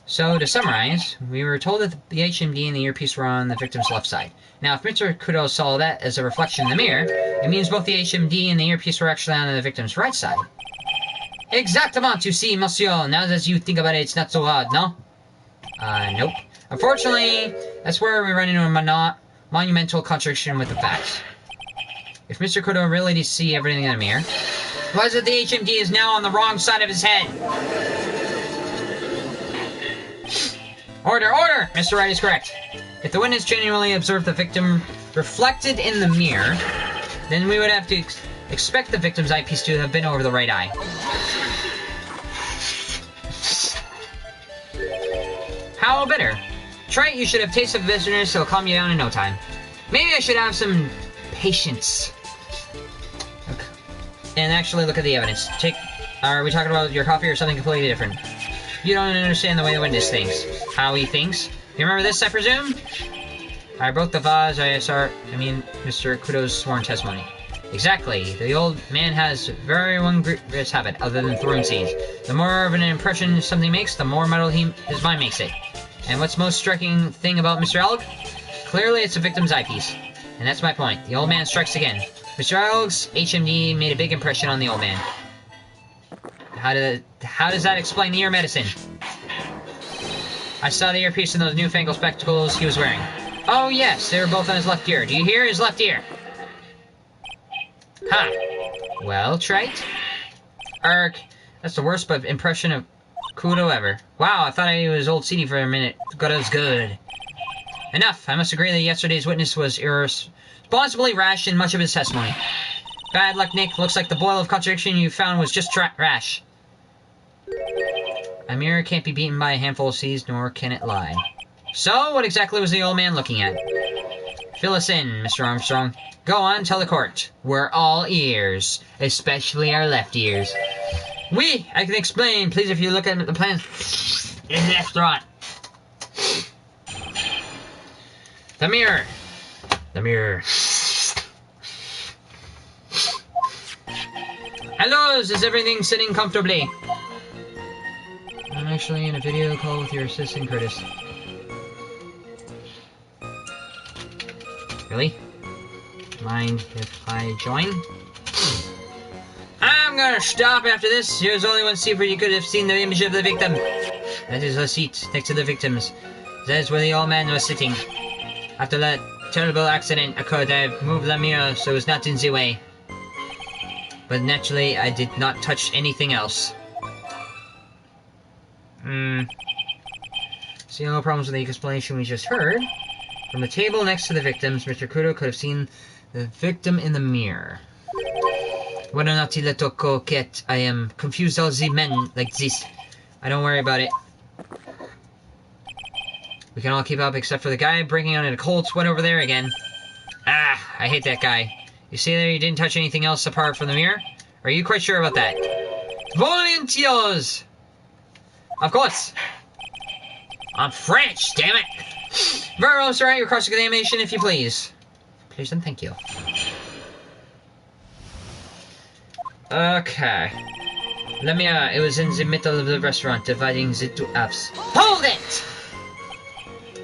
So, to summarize, we were told that the HMD and the earpiece were on the victim's left side. Now, if Mr. Kudo saw that as a reflection in the mirror, it means both the HMD and the earpiece were actually on the victim's right side. Exactement, you see, monsieur. Now as you think about it, it's not so hard, no? Nope. Unfortunately, that's where we run into a monumental contradiction with the facts. If Mr. Kudo really did see everything in the mirror, why is it the HMD is now on the wrong side of his head? Order, order! Mr. Wright is correct. If the witness genuinely observed the victim reflected in the mirror, then we would have to expect the victim's eyepiece to have been over the right eye. How better? Try it, you should have taste of bitterness, it'll calm you down in no time. Maybe I should have some patience. Okay. And actually look at the evidence. Are we talking about your coffee or something completely different? You don't understand the way the witness thinks. How he thinks? You remember this, I presume? I broke the vase, Mr. Kudo's sworn testimony. Exactly. The old man has very one grievous habit, other than throwing seeds. The more of an impression something makes, the more metal his mind makes it. And what's most striking thing about Mr. Elg? Clearly it's the victim's eyepiece. And that's my point. The old man strikes again. Mr. Elg's HMD made a big impression on the old man. How does that explain the ear medicine? I saw the earpiece and those newfangled spectacles he was wearing. Oh yes, they were both on his left ear. Do you hear? His left ear. Ha! Well, Trite? Ark, that's the worst impression of Kudo ever. Wow, I thought I was old CD for a minute. God, it was good. Enough. I must agree that yesterday's witness was irresponsibly rash in much of his testimony. Bad luck, Nick. Looks like the boil of contradiction you found was just rash. A mirror can't be beaten by a handful of seeds, nor can it lie. So, what exactly was the old man looking at? Fill us in, Mr. Armstrong. Go on, tell the court. We're all ears, especially our left ears. Oui, I can explain. Please, if you look at the plan in the restaurant. The mirror. The mirror. Hello, is everything sitting comfortably? I'm actually in a video call with your assistant, Curtis. Really? Mind if I join? I'm gonna stop after this. Here's only one seat where you could have seen the image of the victim. That is a seat next to the victims. That is where the old man was sitting. After that terrible accident occurred, I moved the mirror so it was not in the way. But naturally, I did not touch anything else. See, no problems with the explanation we just heard. From the table next to the victims, Mr. Kudo could have seen the victim in the mirror. What a naughty little coquette I am. Confused all the men like this. I don't worry about it. We can all keep up except for the guy breaking out in a cold sweat over there again. Ah, I hate that guy. You see there you didn't touch anything else apart from the mirror? Are you quite sure about that? Volunteers! Of course. I'm French, damn it! Very well, sir. Your cross-examination, if you please. Please and thank you. Okay. Let me, it was in the middle of the restaurant, dividing the two halves. Hold it!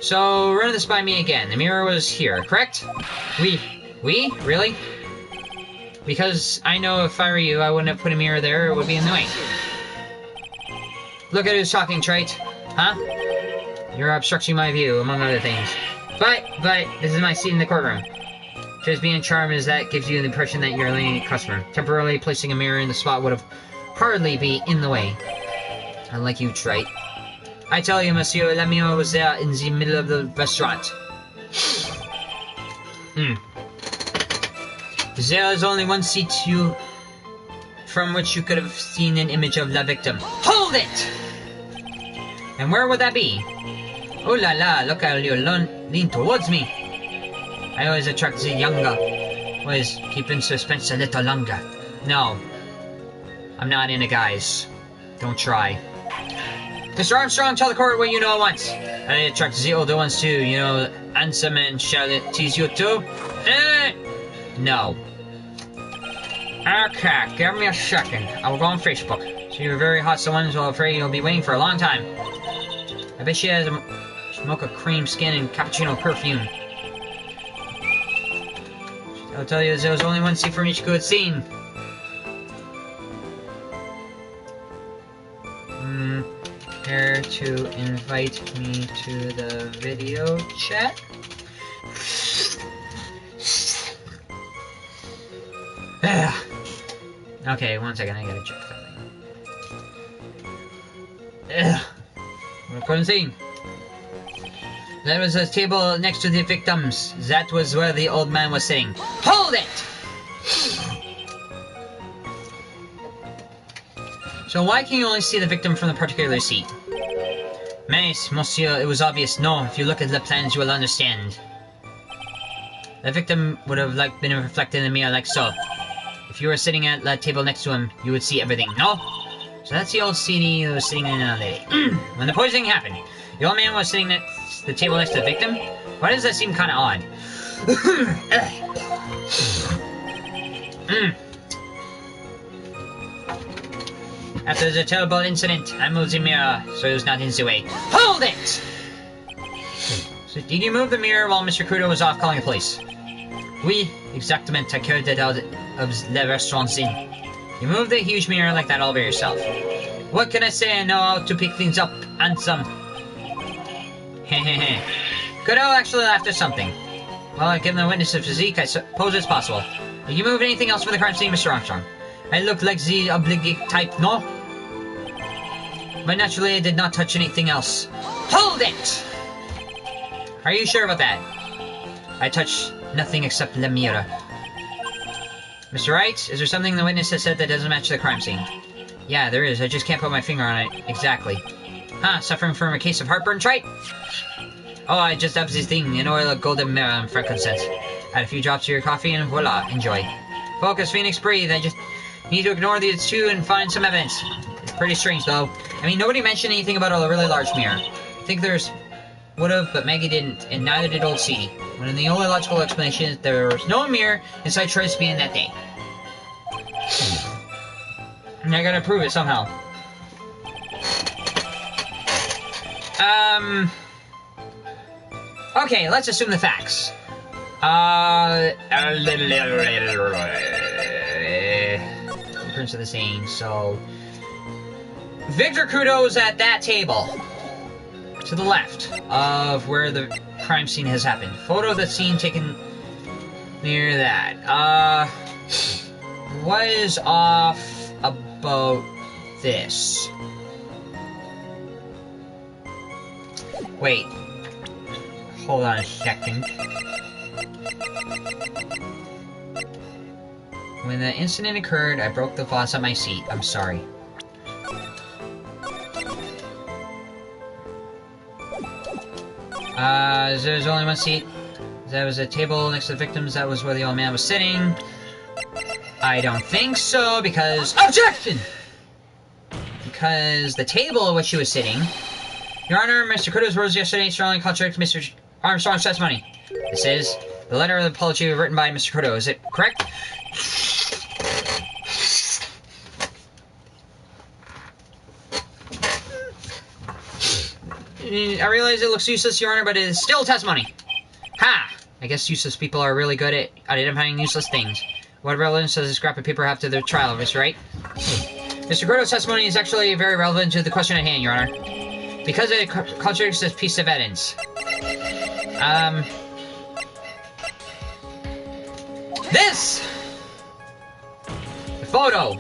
So, run this by me again. The mirror was here, correct? We? Really? Because I know if I were you, I wouldn't have put a mirror there, it would be annoying. Look at who's talking, Trite. Huh? You're obstructing my view, among other things. But, this is my seat in the courtroom. Just being charmed as that gives you the impression that you're a lenient customer. Temporarily placing a mirror in the spot would have hardly be in the way. Unlike you, Trite. I tell you, monsieur, la mirror was there in the middle of the restaurant. There is only one seat from which you could have seen an image of la victim. Hold it! And where would that be? Oh la la, look how you lean towards me. I always attract the younger. Always keep in suspense a little longer. No. I'm not into guys. Don't try. Mr. Armstrong, tell the court what you know at once. I attract the older ones too, you know, handsome and shall it tease you too? No. Okay, give me a second. I will go on Facebook. So you're very hot, someone, so I'm afraid you'll be waiting for a long time. I bet she has a mocha cream skin and cappuccino perfume. I'll tell you, there was only one seat from each good scene. Care to invite me to the video chat? Okay, one second, I gotta check something. What couldn't see. There was a table next to the victims. That was where the old man was sitting. Hold it! So why can you only see the victim from the particular seat? Mais, monsieur, it was obvious. No, if you look at the plans, you will understand. The victim would have been reflected in the mirror like so. If you were sitting at that table next to him, you would see everything, no? So that's the old CD who was sitting in a lady. When the poisoning happened, the old man was sitting at the table next to the victim? Why does that seem kind of odd? After the terrible incident, I moved the mirror so it was not in the way. Hold it! So did you move the mirror while Mr. Crudo was off calling the police? Oui, exactement. I carried it out of the restaurant's inn. You moved the huge mirror like that all by yourself. What can I say? I know how to pick things up, handsome. Hehehe. Crudo actually laughed at something. Well, given the witness's physique, I suppose it's possible. Did you move anything else for the crime scene, Mr. Armstrong? I look like the obligate type, no? But naturally, I did not touch anything else. Hold it! Are you sure about that? I touched nothing except the mirror. Mr. Wright, is there something the witness has said that doesn't match the crime scene? Yeah, there is. I just can't put my finger on it exactly. Huh, suffering from a case of heartburn, Trite? Oh, I just have this thing, an oil of golden mirror and frankincense. Add a few drops to your coffee and voila, enjoy. Focus, Phoenix, breathe. I just need to ignore these two and find some evidence. It's pretty strange, though. I mean, nobody mentioned anything about a really large mirror. I think there's... would've, but Maggie didn't, and neither did old C. When the only logical explanation is there was no mirror inside Troy's being that day. And I gotta prove it somehow. Okay, let's assume the facts. Prints of the scene, so... Victor Crudo's at that table. To the left of where the crime scene has happened. Photo of the scene taken near that. What is off about this? Wait. Hold on a second. When the incident occurred, I broke the vase on my seat. I'm sorry. There's only one seat. There was a table next to the victims. That was where the old man was sitting. I don't think so, because... Objection! Because the table at which she was sitting... Your Honor, Mr. Kudo's words yesterday strongly contradict Mr. Armstrong's testimony. This is the letter of apology written by Mr. Kudo. Is it correct? I realize it looks useless, Your Honor, but it is still testimony. Ha! I guess useless people are really good at identifying useless things. What relevance does this scrap of paper have to the trial, Mr. Wright? Mr. Kudo's testimony is actually very relevant to the question at hand, Your Honor. Because it contradicts this piece of evidence. This! The photo!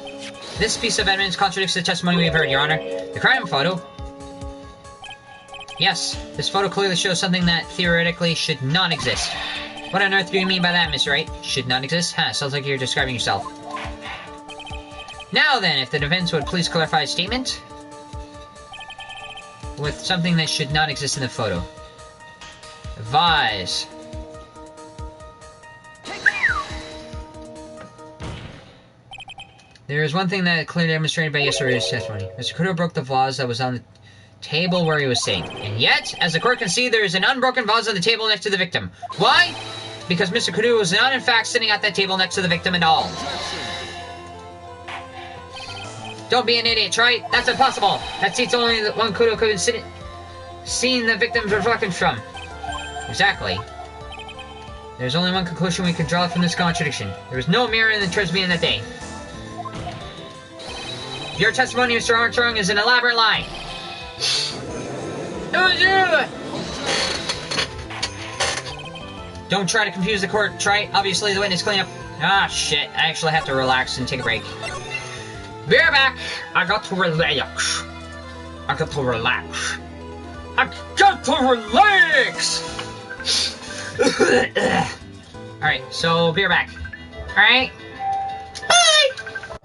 This piece of evidence contradicts the testimony we've heard, Your Honor. The crime photo... Yes, this photo clearly shows something that theoretically should not exist. What on earth do you mean by that, Mr. Wright? Should not exist? Huh, sounds like you're describing yourself. Now then, if the defense would please clarify a statement with something that should not exist in the photo. Vase. There is one thing that clearly demonstrated by yesterday's testimony. Mr. Kudo broke the vase that was on the table where he was sitting. And yet, as the court can see, there is an unbroken vase on the table next to the victim. Why? Because Mr. Kudo was not in fact sitting at that table next to the victim at all. Don't be an idiot, Troy. That's impossible. That seat's only the one Kudo could have seen the victim's reflection from. Exactly. There's only one conclusion we can draw from this contradiction. There was no mirror in the Trisby that day. Your testimony, Mr. Armstrong, is an elaborate lie. It was you! Don't try to confuse the court, Troy. Obviously, the witness cleanup. Ah, shit. I actually have to relax and take a break. Be right back. I got to relax. I got to relax. I got to relax! Alright, so be right back. Alright?